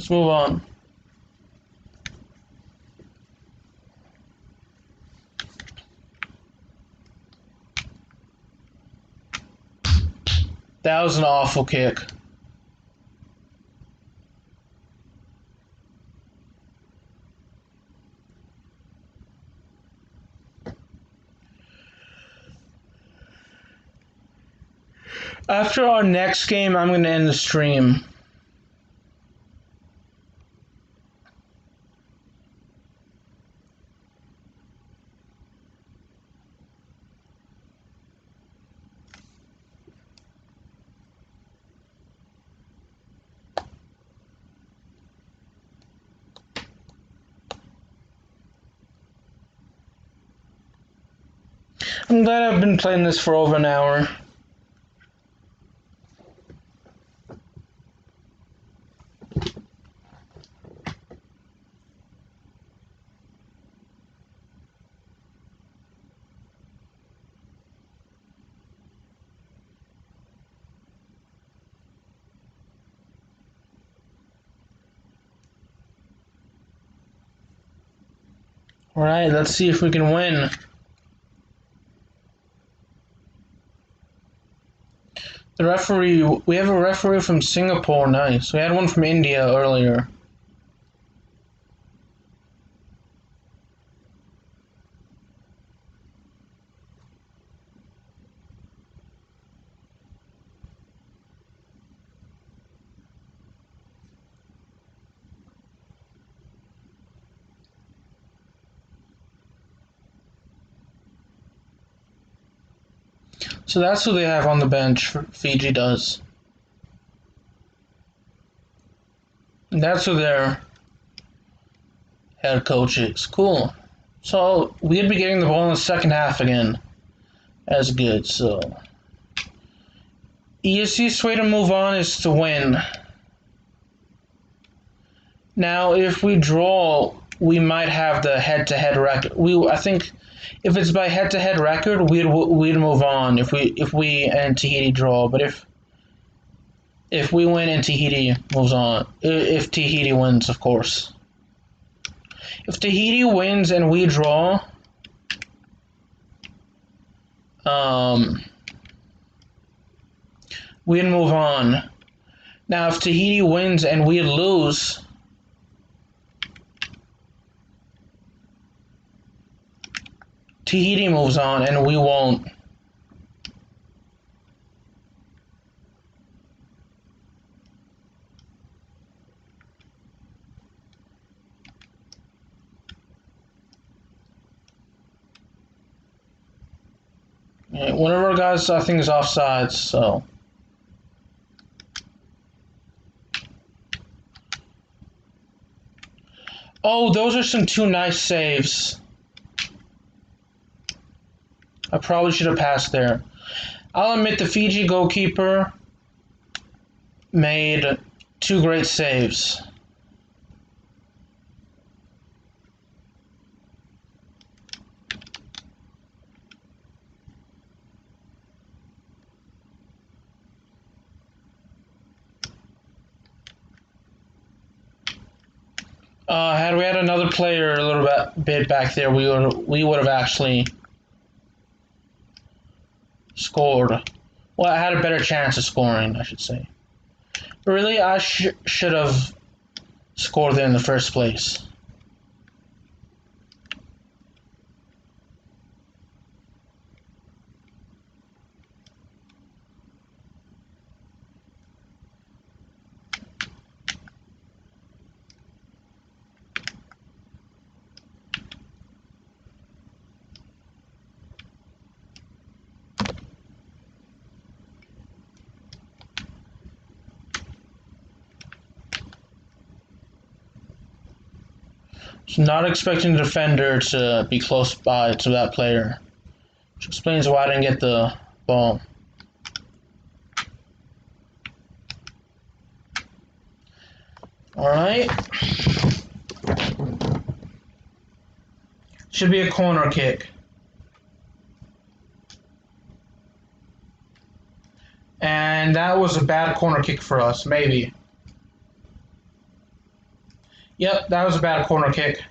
move on. That was an awful kick. After our next game, I'm going to end the stream. I'm glad I've been playing this for over an hour. Alright, let's see if we can win. The referee, we have a referee from Singapore, nice. We had one from India earlier. So that's who they have on the bench, Fiji does. And that's who their head coach is. Cool. So we'd be getting the ball in the second half again. That's good, so. Easiest way to move on is to win. Now, if we draw, we might have the head-to-head record. I think if it's by head-to-head record, we'd move on if we and Tahiti draw. But if we win and Tahiti moves on, if Tahiti wins, of course. If Tahiti wins and we draw, we'd move on. Now, if Tahiti wins and we lose, Tahiti moves on and we won't. Yeah, one of our guys, I think, is offsides, so. Oh, those are some two nice saves. I probably should have passed there. I'll admit the Fiji goalkeeper made two great saves. Had we had another player a little bit back there, we would have actually scored. Well, I had a better chance of scoring, I should say. But really, I should have scored there in the first place. So not expecting the defender to be close by to that player. Which explains why I didn't get the ball. Alright. Should be a corner kick. And that was a bad corner kick for us, maybe. Yep, that was a bad corner kick.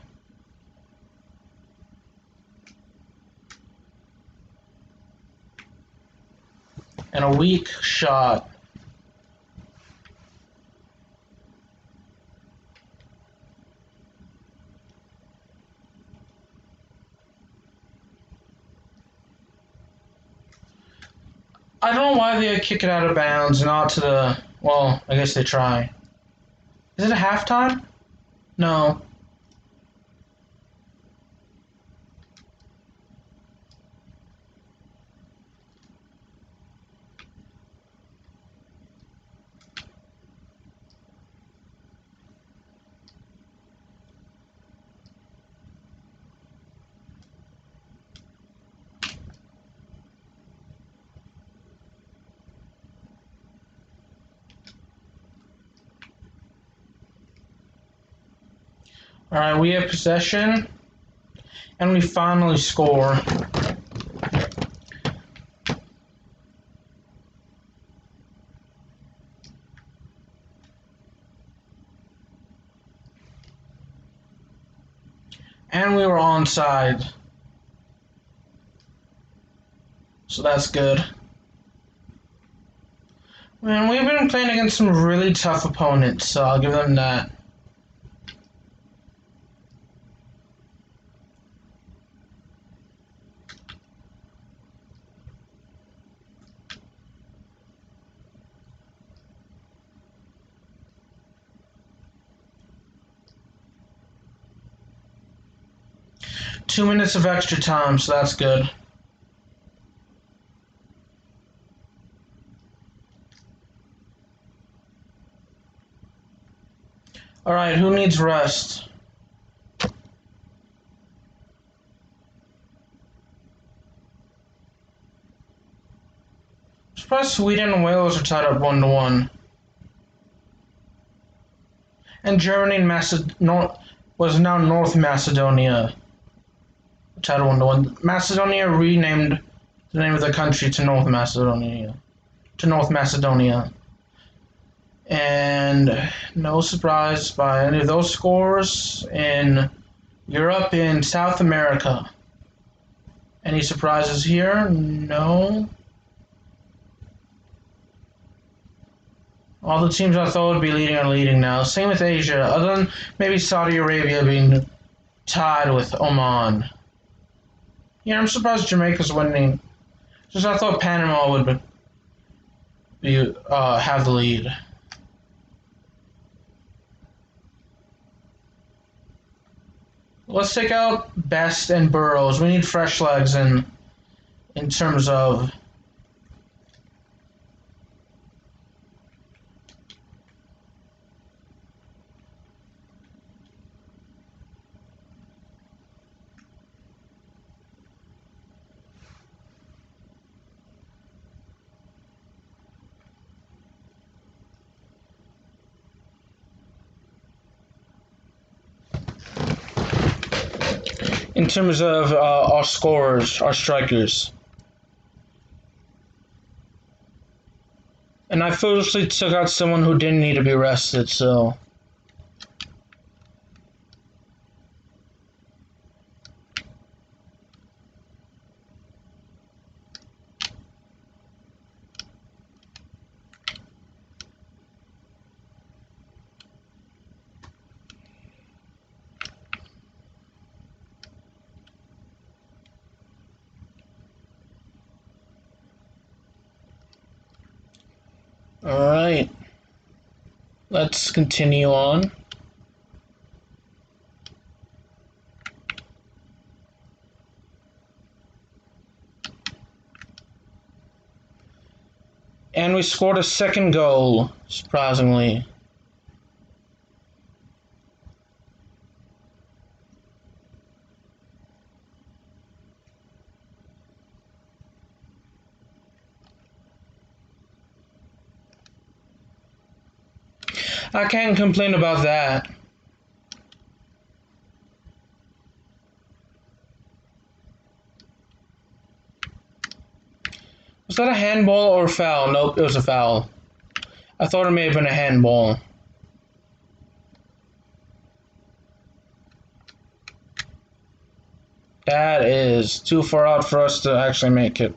And a weak shot. I don't know why they kick it out of bounds, not to the... Well, I guess they try. Is it a halftime? No. Alright, we have possession. And we finally score. And we were onside. So that's good. Man, we've been playing against some really tough opponents, so I'll give them that. Two minutes of extra time, so that's good. Alright, who needs rest? I'm surprised Sweden and Wales are tied up 1-1. And Germany and was now North Macedonia tied 1-1. Macedonia renamed the name of the country to North Macedonia. And no surprise by any of those scores in Europe and South America. Any surprises here? No. All the teams I thought would be leading are leading now. Same with Asia, other than maybe Saudi Arabia being tied with Oman. Yeah, I'm surprised Jamaica's winning. Just I thought Panama would have the lead. Let's take out Best and Burrows. We need fresh legs in terms of in terms of our scorers, our strikers. And I foolishly took out someone who didn't need to be rested, so... Alright. Let's continue on. And we scored a second goal, surprisingly. I can't complain about that. Was that a handball or a foul? Nope, it was a foul. I thought it may have been a handball. That is too far out for us to actually make it.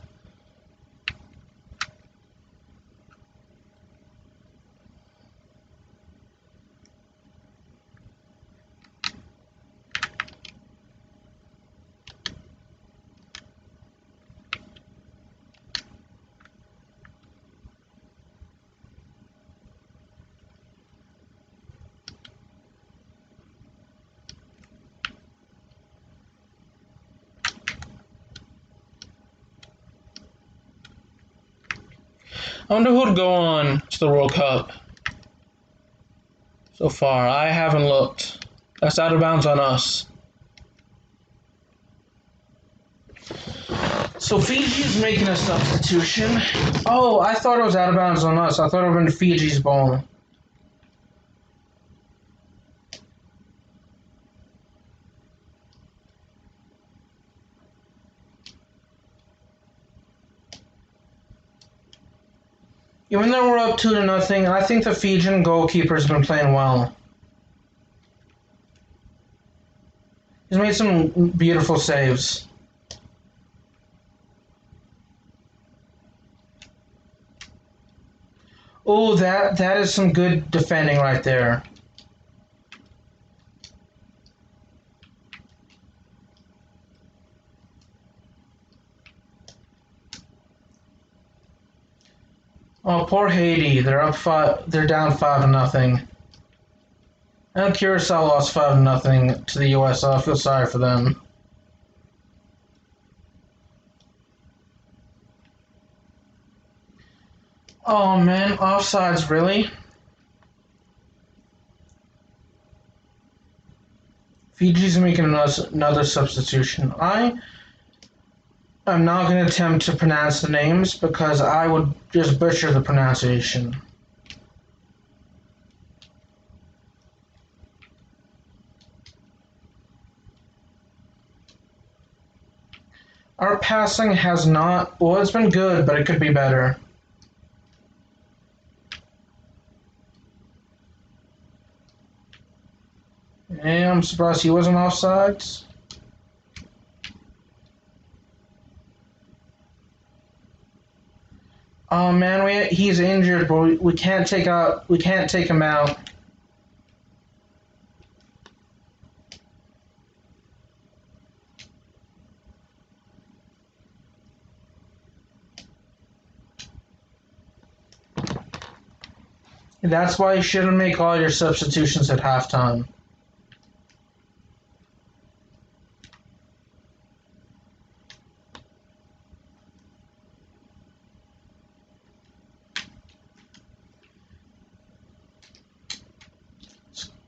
I wonder who would go on to the World Cup so far. I haven't looked. That's out of bounds on us. So Fiji's making a substitution. Oh, I thought it was out of bounds on us. I thought it would have been Fiji's ball. Even though we're up 2-0, I think the Fijian goalkeeper's been playing well. He's made some beautiful saves. Oh, that is some good defending right there. Oh, poor Haiti. They're down 5-0. And Curacao lost 5-0 to the US, so I feel sorry for them. Oh man, offsides, really? Fiji's making another substitution. I'm not going to attempt to pronounce the names because I would just butcher the pronunciation. Our passing has not... Well, it's been good, but it could be better. And I'm surprised he wasn't offsides. Oh man, he's injured, but we can't take him out. That's why you shouldn't make all your substitutions at halftime.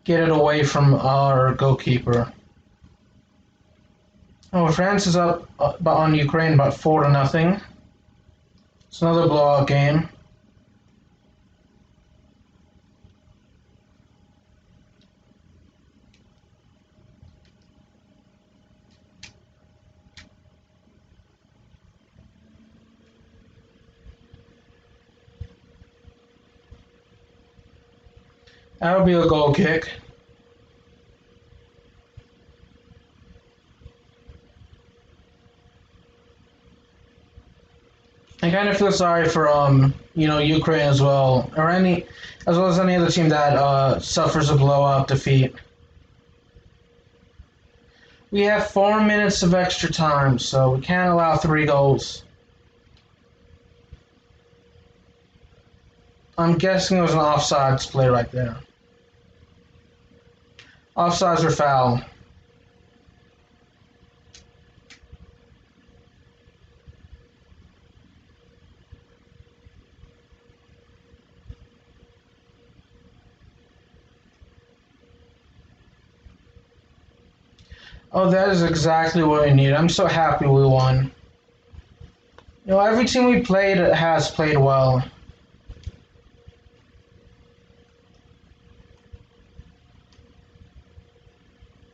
Get it away from our goalkeeper. Oh, France is up on Ukraine about 4-0. It's another blowout game. That'll be a goal kick. I kind of feel sorry for Ukraine as well, or as well as any other team that suffers a blowout defeat. We have 4 minutes of extra time, so we can't allow 3 goals. I'm guessing it was an offsides play right there. Offsides or foul. Oh, that is exactly what we need. I'm so happy we won. Every team we played has played well.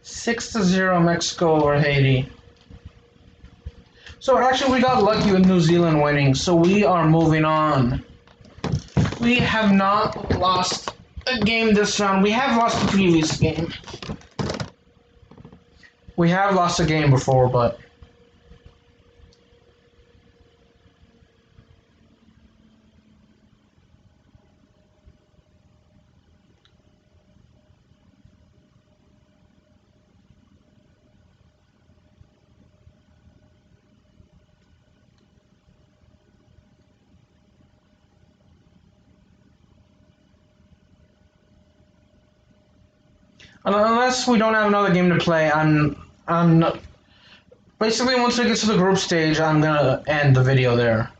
Six to 0 Mexico over Haiti. So actually we got lucky with New Zealand winning, so we are moving on. We have not lost a game this round. We have lost the previous game. We have lost a game before, but unless we don't have another game to play, I'm not. Basically, once we get to the group stage, I'm gonna end the video there.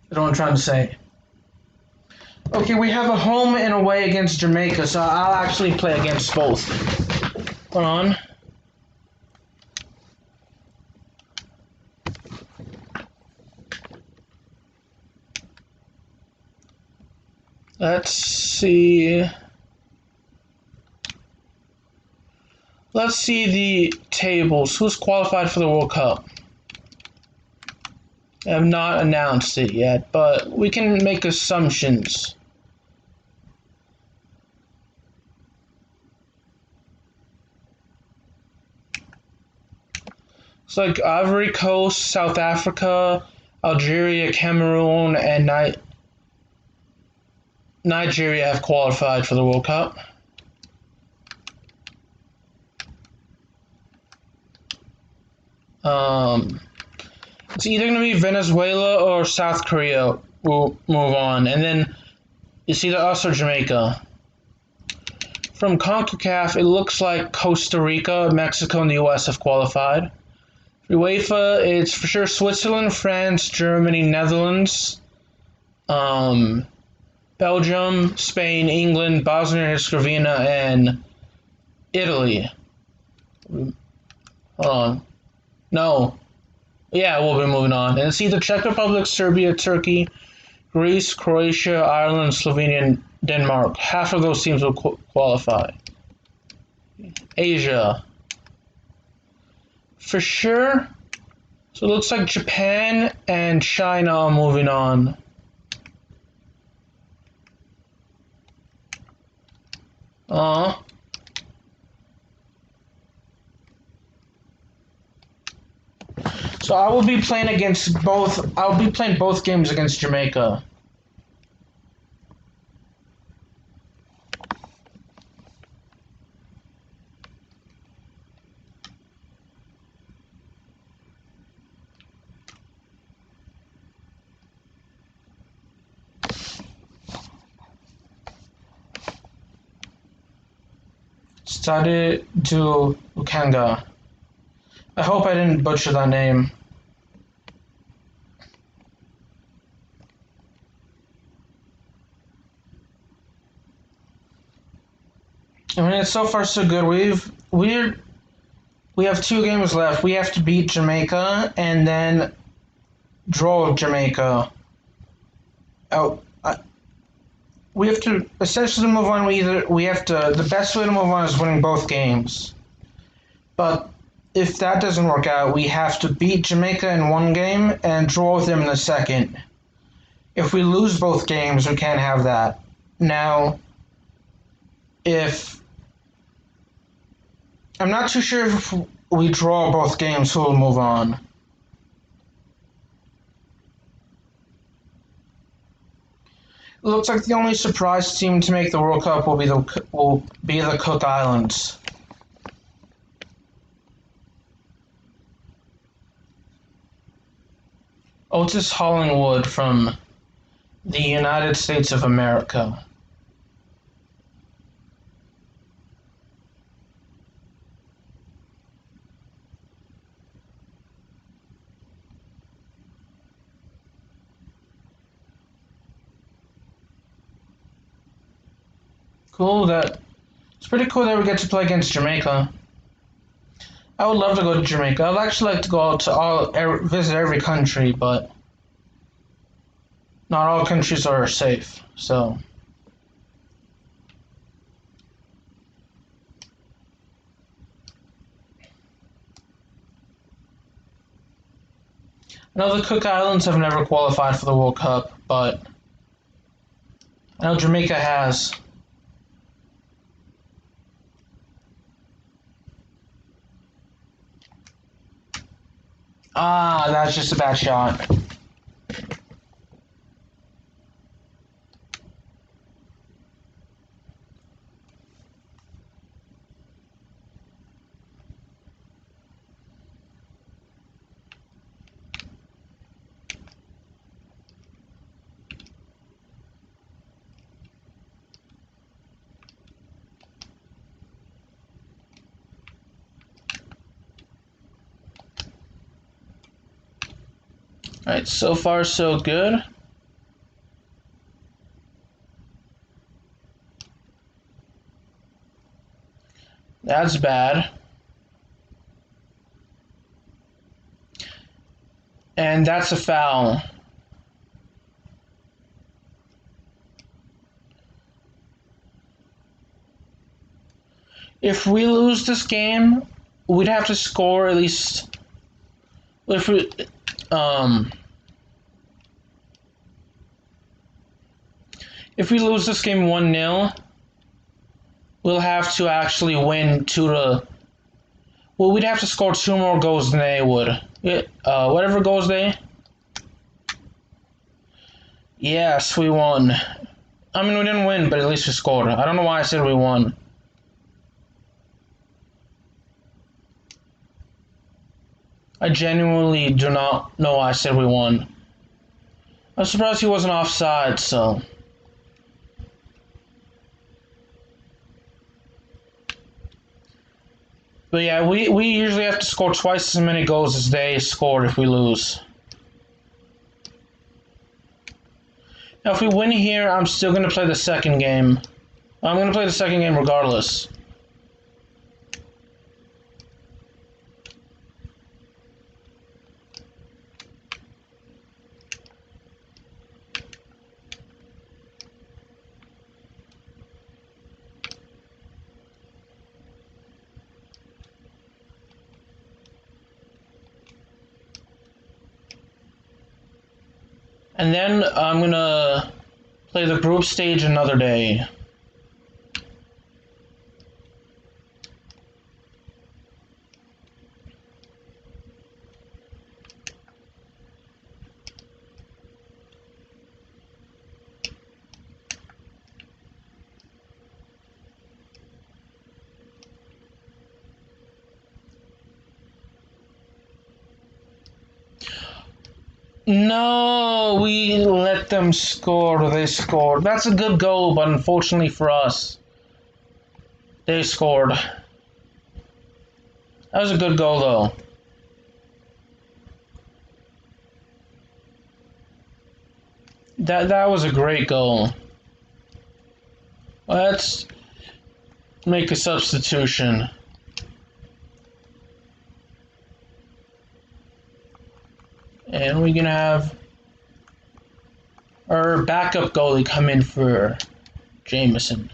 That's what I'm trying to say. Okay, we have a home and away against Jamaica, so I'll actually play against both. Hold on. Let's see. Let's see the tables. Who's qualified for the World Cup? I have not announced it yet, but we can make assumptions. It's like Ivory Coast, South Africa, Algeria, Cameroon, and Nigeria have qualified for the World Cup. It's either going to be Venezuela or South Korea will move on. And then it's either us or Jamaica. From CONCACAF, it looks like Costa Rica, Mexico, and the US have qualified. For UEFA, it's for sure Switzerland, France, Germany, Netherlands, Belgium, Spain, England, Bosnia and Herzegovina, and Italy. Hold on. No. Yeah, we'll be moving on. And it's either Czech Republic, Serbia, Turkey, Greece, Croatia, Ireland, Slovenia, and Denmark. Half of those teams will qualify. Asia. For sure. So it looks like Japan and China are moving on. So I will be playing against both. I'll be playing both games against Jamaica. Tstashe to Ukanga. I hope I didn't butcher that name. I mean, it's so far so good. We have 2 games left. We have to beat Jamaica and then draw Jamaica. We have to essentially move on. The best way to move on is winning both games. But if that doesn't work out, we have to beat Jamaica in one game and draw with them in the second. If we lose both games, we can't have that. Now, if I'm not too sure if we draw both games, who will move on. It looks like the only surprise team to make the World Cup will be the Cook Islands. Otis Hollingwood from the United States of America. It's pretty cool that we get to play against Jamaica. I would love to go to Jamaica. I'd actually like to go out to visit every country, but not all countries are safe, so. I know the Cook Islands have never qualified for the World Cup, but I know Jamaica has. Ah, that's just a bad shot. Alright, so far so good. That's bad. And that's a foul. If we lose this game, we'd have to score at least. If we lose this game 1-0, we'll have to actually win we'd have to score 2 more goals than they would. Whatever goals they. Yes, we won. I mean, we didn't win, but at least we scored. I don't know why I said we won. I genuinely do not know why I said we won. I'm surprised he wasn't offside, so. But yeah, we usually have to score twice as many goals as they scored if we lose. Now, if we win here, I'm still going to play the second game. I'm going to play the second game regardless. And then I'm going to play the group stage another day. No, we let them score. They scored. That's a good goal, but unfortunately for us, they scored. That was a good goal, though. That was a great goal. Let's make a substitution. And we're gonna have our backup goalie come in for Jameson.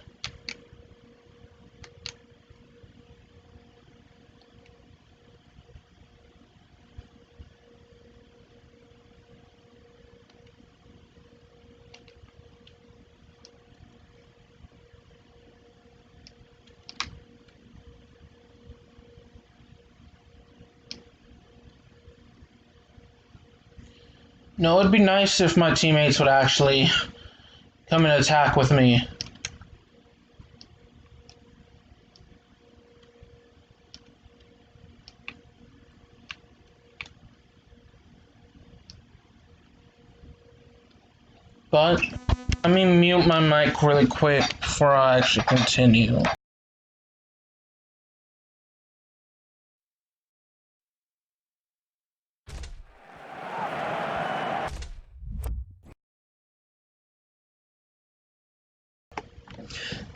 No, it'd be nice if my teammates would actually come and attack with me. But let me mute my mic really quick before I actually continue.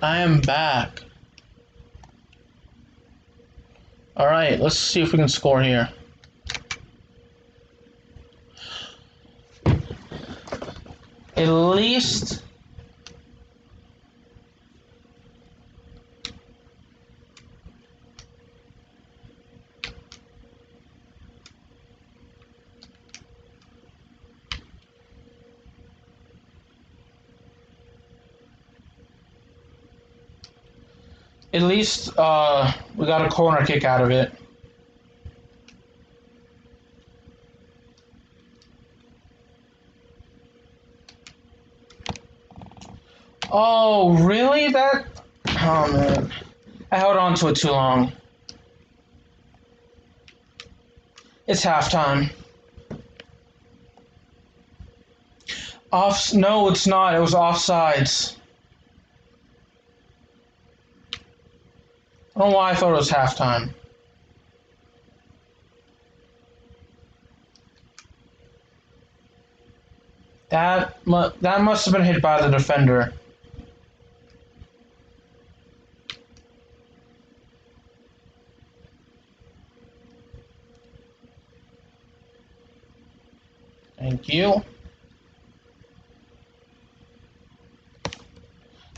I am back. Alright, let's see if we can score here. At least... At least, we got a corner kick out of it. Oh, really? Oh, man. I held on to it too long. It's halftime. No, it's not. It was offsides. I don't know why I thought it was halftime. That must have been hit by the defender. Thank you.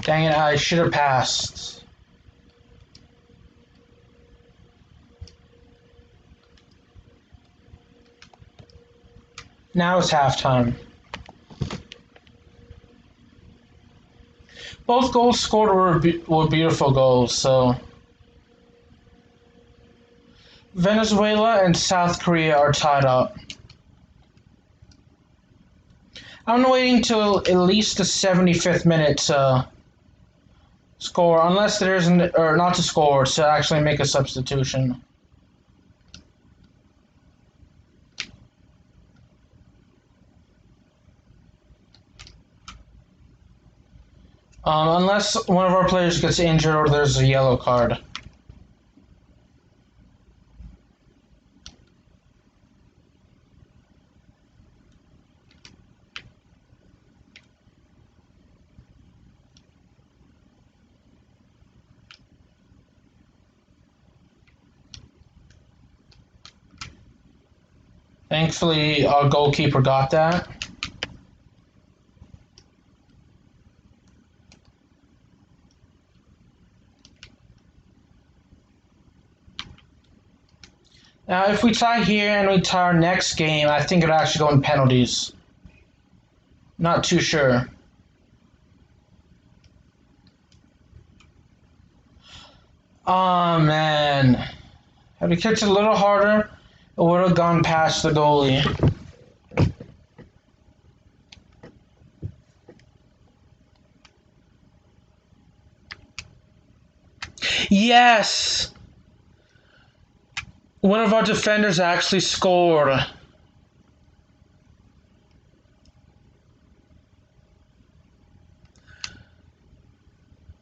Dang it, I should have passed. Now it's halftime. Both goals scored were beautiful goals, so... Venezuela and South Korea are tied up. I'm waiting till at least the 75th minute to score, unless there isn't, or not to score, to actually make a substitution. Unless one of our players gets injured or there's a yellow card. Thankfully, our goalkeeper got that. Now, if we tie here and we tie our next game, I think it'll actually go in penalties. Not too sure. Oh, man. Had we kicked it a little harder, it would have gone past the goalie. Yes! One of our defenders actually scored. I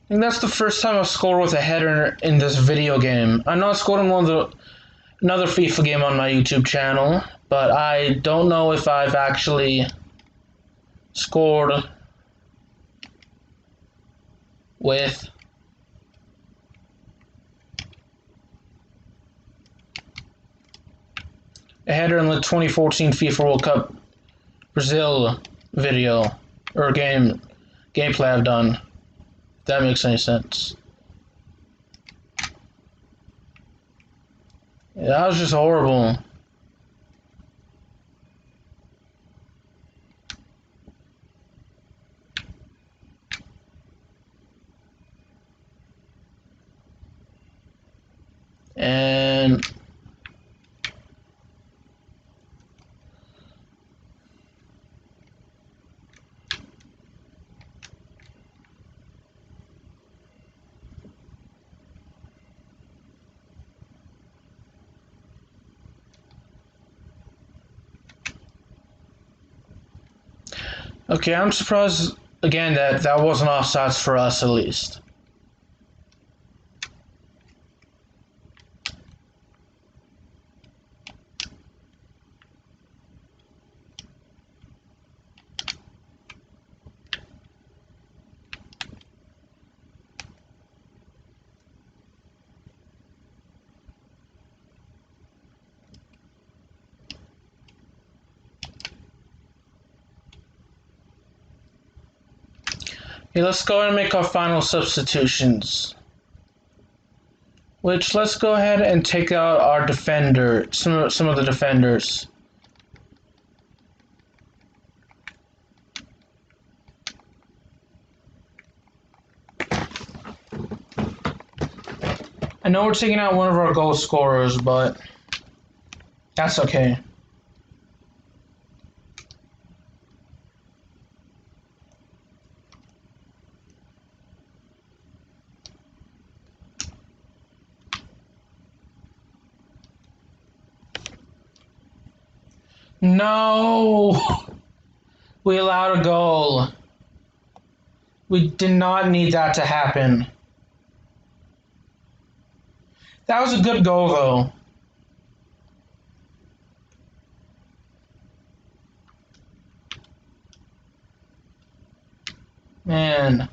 think that's the first time I've scored with a header in this video game. I know I scored in another FIFA game on my YouTube channel, but I don't know if I've actually scored with a header in the 2014 FIFA World Cup Brazil video or gameplay I've done. If that makes any sense. Yeah, that was just horrible. And... Okay, I'm surprised again that that wasn't offsides for us at least. Okay, let's go ahead and make our final substitutions. Which, let's go ahead and take out our defender, some of the defenders. I know we're taking out one of our goal scorers, but that's okay. No! We allowed a goal. We did not need that to happen. That was a good goal, though. Man.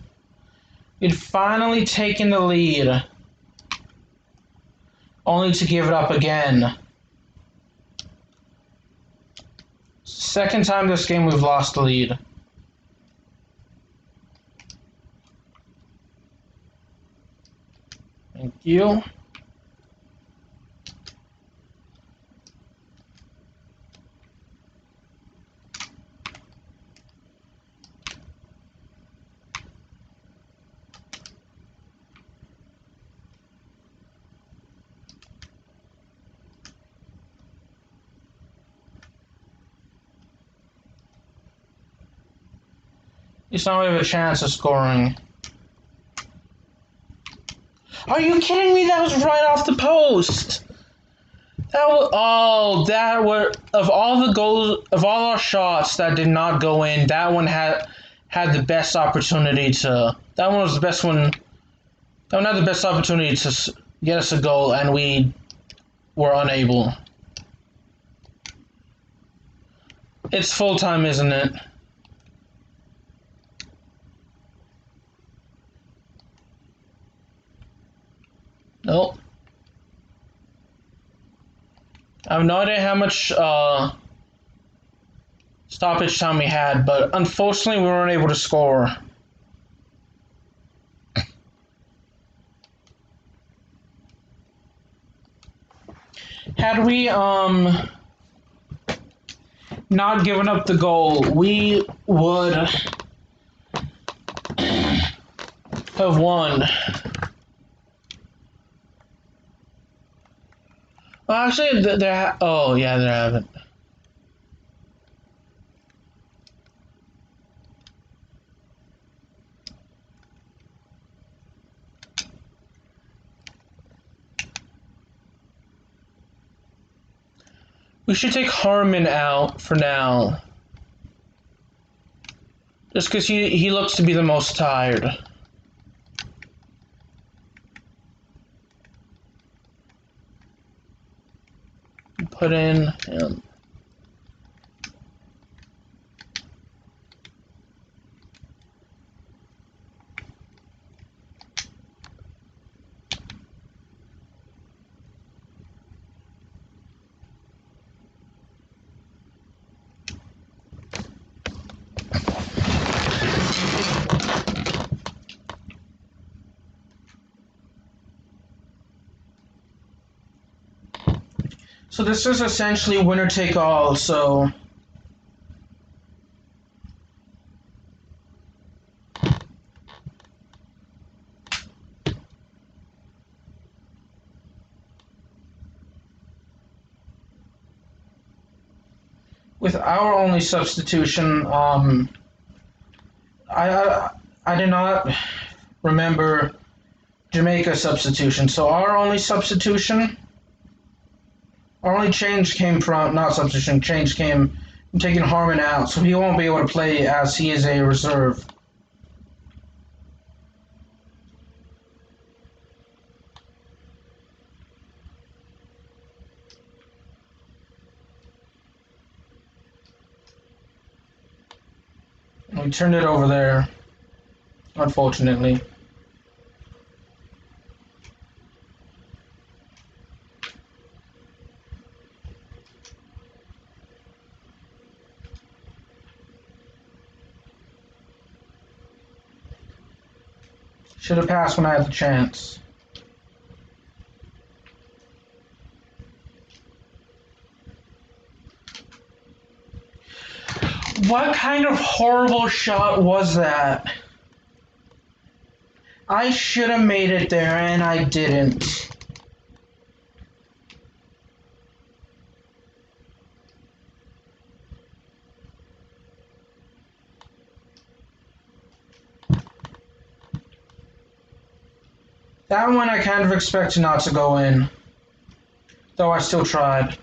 We'd finally taken the lead. Only to give it up again. Second time this game we've lost the lead. Thank you. At least now we have a chance of scoring. Are you kidding me? That was right off the post. That was, oh, that were of all the goals, of all our shots that did not go in. That one had the best opportunity to. That one was the best one. That one had the best opportunity to get us a goal, and we were unable. It's full time, isn't it? Nope. I have no idea how much stoppage time we had, but unfortunately we weren't able to score. Had we not given up the goal, we would have won. Well, actually, oh yeah, there haven't. We should take Harmon out for now. Just because he looks to be the most tired. Put in him. So this is essentially winner take all, so with our only substitution, I did not remember Jamaica's substitution. So our only substitution, our only change came from, not substitution, change came I'm taking Harmon out, so he won't be able to play as he is a reserve. We turned it over there, unfortunately. Should have passed when I had the chance. What kind of horrible shot was that? I should have made it there and I didn't. That one I kind of expected not to go in, though I still tried.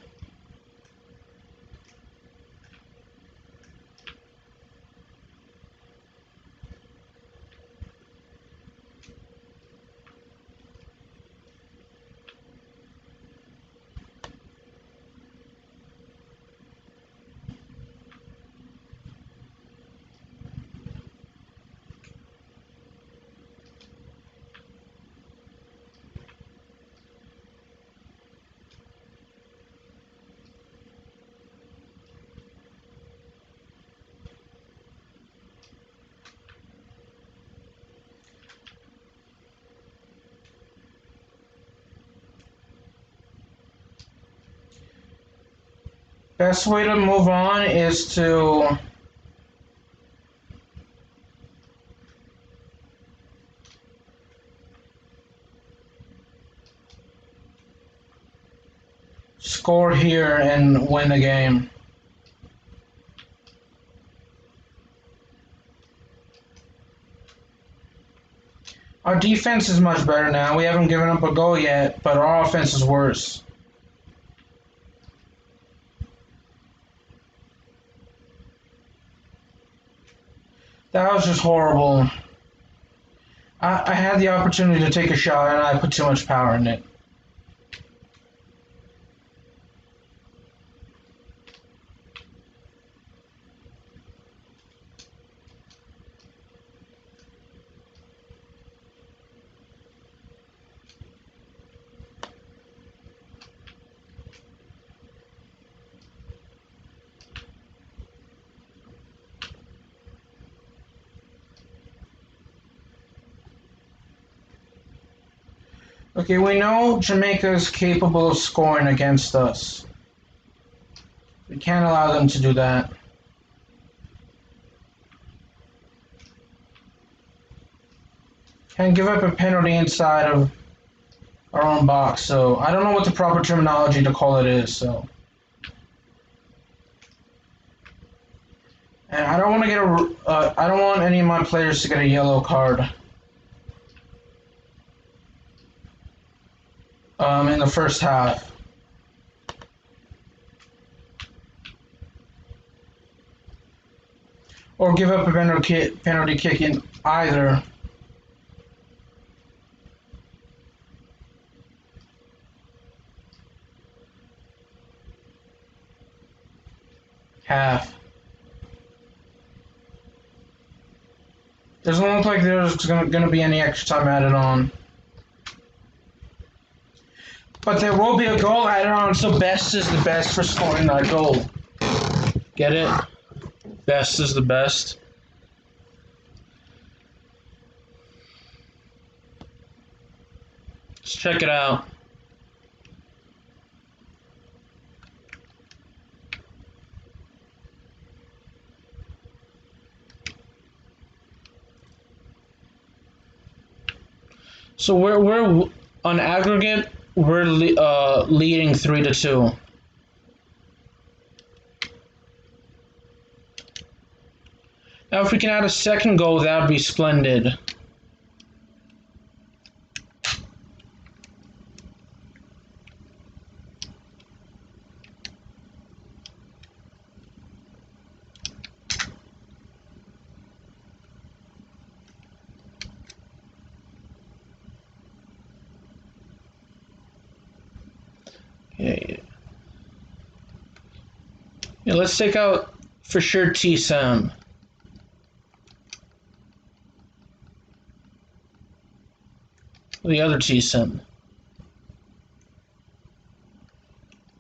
Best way to move on is to score here and win the game. Our defense is much better now. We haven't given up a goal yet, but our offense is worse. That was just horrible. I had the opportunity to take a shot and I put too much power in it. Okay, we know Jamaica is capable of scoring against us. We can't allow them to do that. Can't give up a penalty inside of our own box, so I don't know what the proper terminology to call it is, so. And I don't want to get I don't want any of my players to get a yellow card. In the first half. Or give up a penalty kick in either. Half. Doesn't look like there's gonna be any extra time added on. But there will be a goal added on, so best is the best for scoring that goal. Get it? Best is the best. Let's check it out. So we're on aggregate, we're leading 3-2. Now, if we can add a second goal, that would be splendid. Yeah, let's take out for sure Tstashe. The other Tstashe.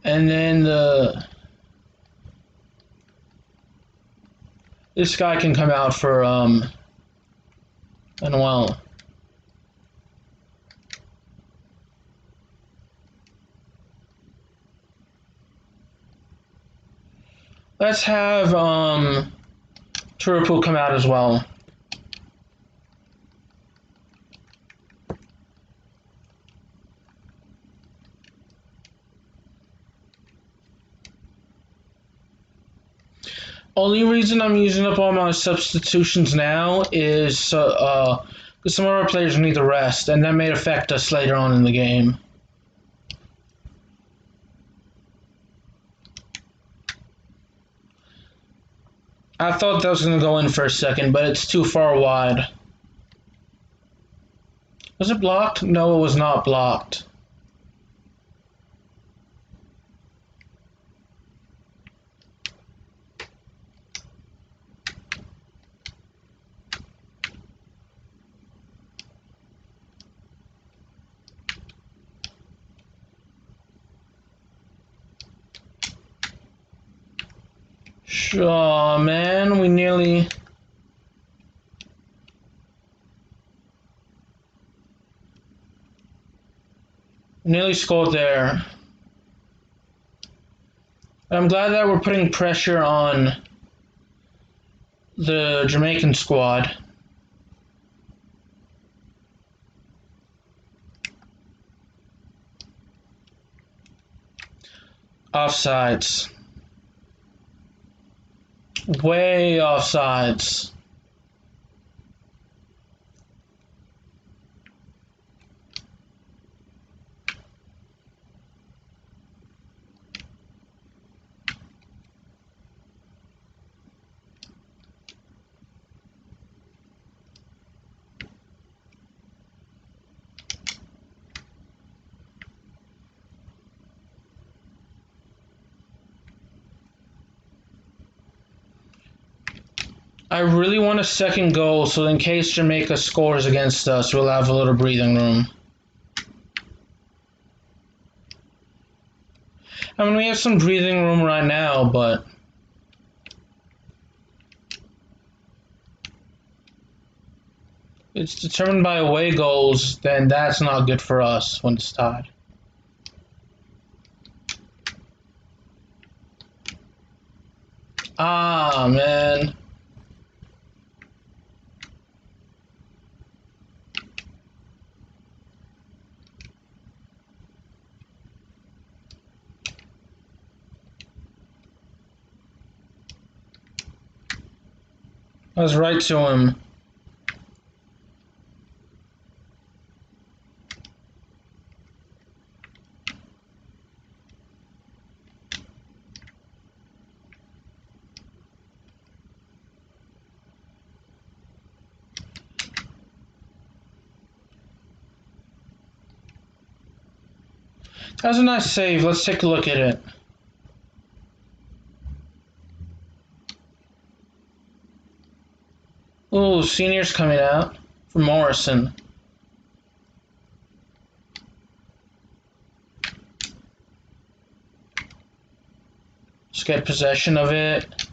And then this guy can come out for and well. Let's have Turupu come out as well. Only reason I'm using up all my substitutions now is because some of our players need the rest, and that may affect us later on in the game. I thought that was going to go in for a second, but it's too far wide. Was it blocked? No, it was not blocked. Oh man, we nearly scored there. I'm glad that we're putting pressure on the Jamaican squad. Offsides. Way offsides. I really want a second goal, so in case Jamaica scores against us, we'll have a little breathing room. I mean, we have some breathing room right now, but it's determined by away goals, then that's not good for us when it's tied. Ah, man. I was right to him. That was a nice save. Let's take a look at it. Ooh, senior's coming out for Morrison. Let's get possession of it.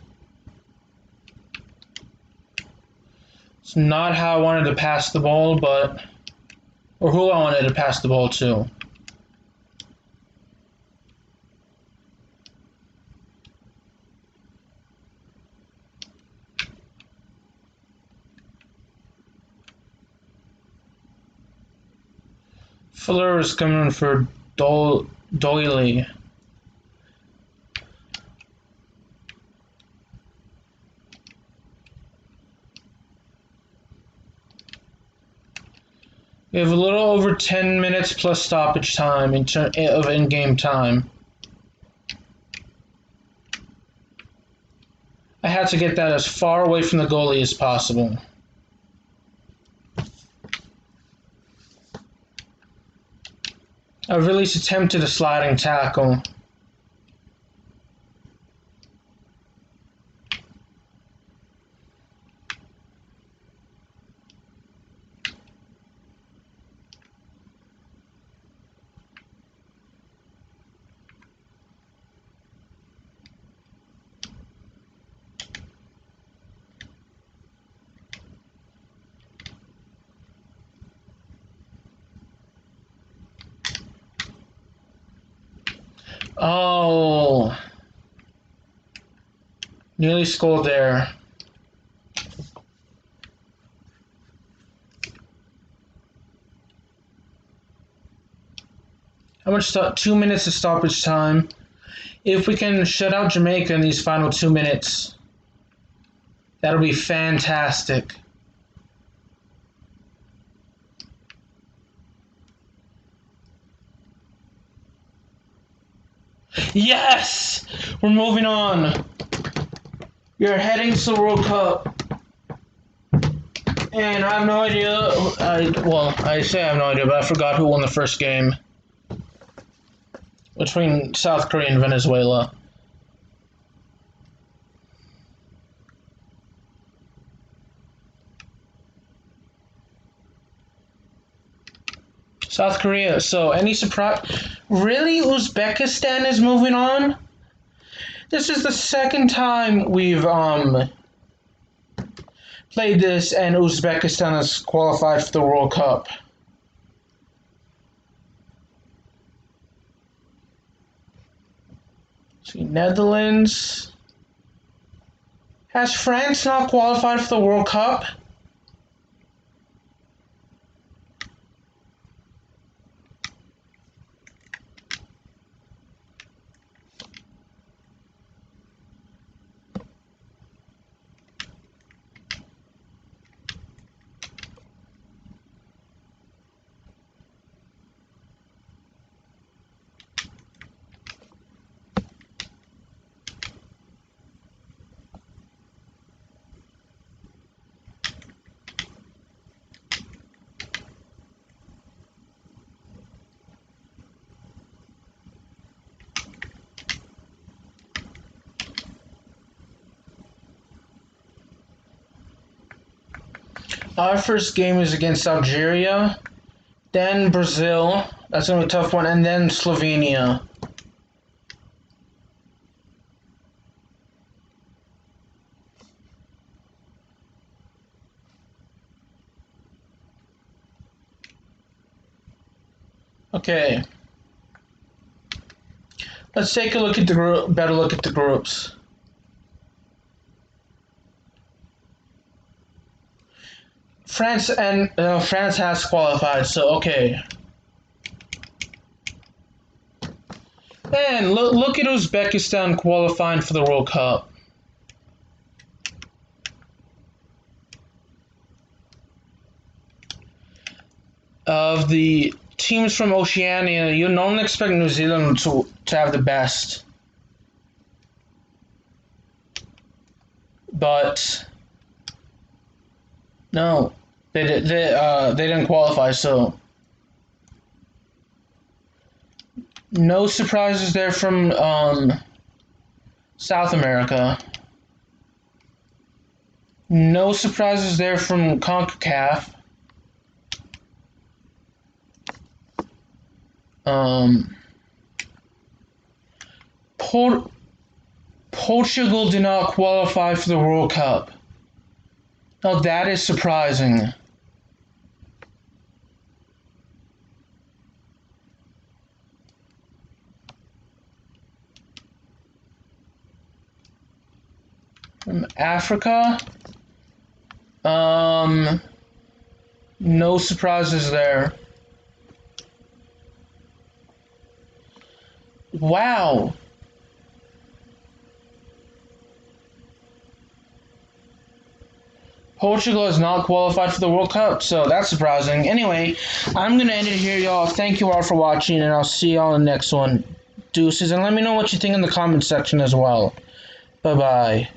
It's not how I wanted to pass the ball, but... or who I wanted to pass the ball to. Fuller is coming for Doyley. We have a little over 10 minutes plus stoppage time of in-game time. I had to get that as far away from the goalie as possible. I've at least attempted a sliding tackle. Oh. Nearly scored there. How much? 2 minutes of stoppage time. If we can shut out Jamaica in these final 2 minutes, that'll be fantastic. Yes! We're moving on. We're heading to the World Cup. And I have no idea. I say I have no idea, but I forgot who won the first game between South Korea and Venezuela. South Korea. So, any surprise? Really? Uzbekistan is moving on? This is the second time we've played this and Uzbekistan has qualified for the World Cup. See, Netherlands. Has France not qualified for the World Cup? Our first game is against Algeria, then Brazil. That's going to be a tough one, and then Slovenia. Okay. Let's take a look at the better look at the groups. France has qualified, so okay. And look at Uzbekistan qualifying for the World Cup. Of the teams from Oceania, you don't expect New Zealand to have the best. But no, they didn't qualify, so no surprises there from South America. No surprises there from CONCACAF. Portugal did not qualify for the World Cup. Now that is surprising. From Africa, no surprises there. Wow. Portugal has not qualified for the World Cup, so that's surprising. Anyway, I'm going to end it here, y'all. Thank you all for watching, and I'll see y'all in the next one. Deuces, and let me know what you think in the comment section as well. Bye-bye.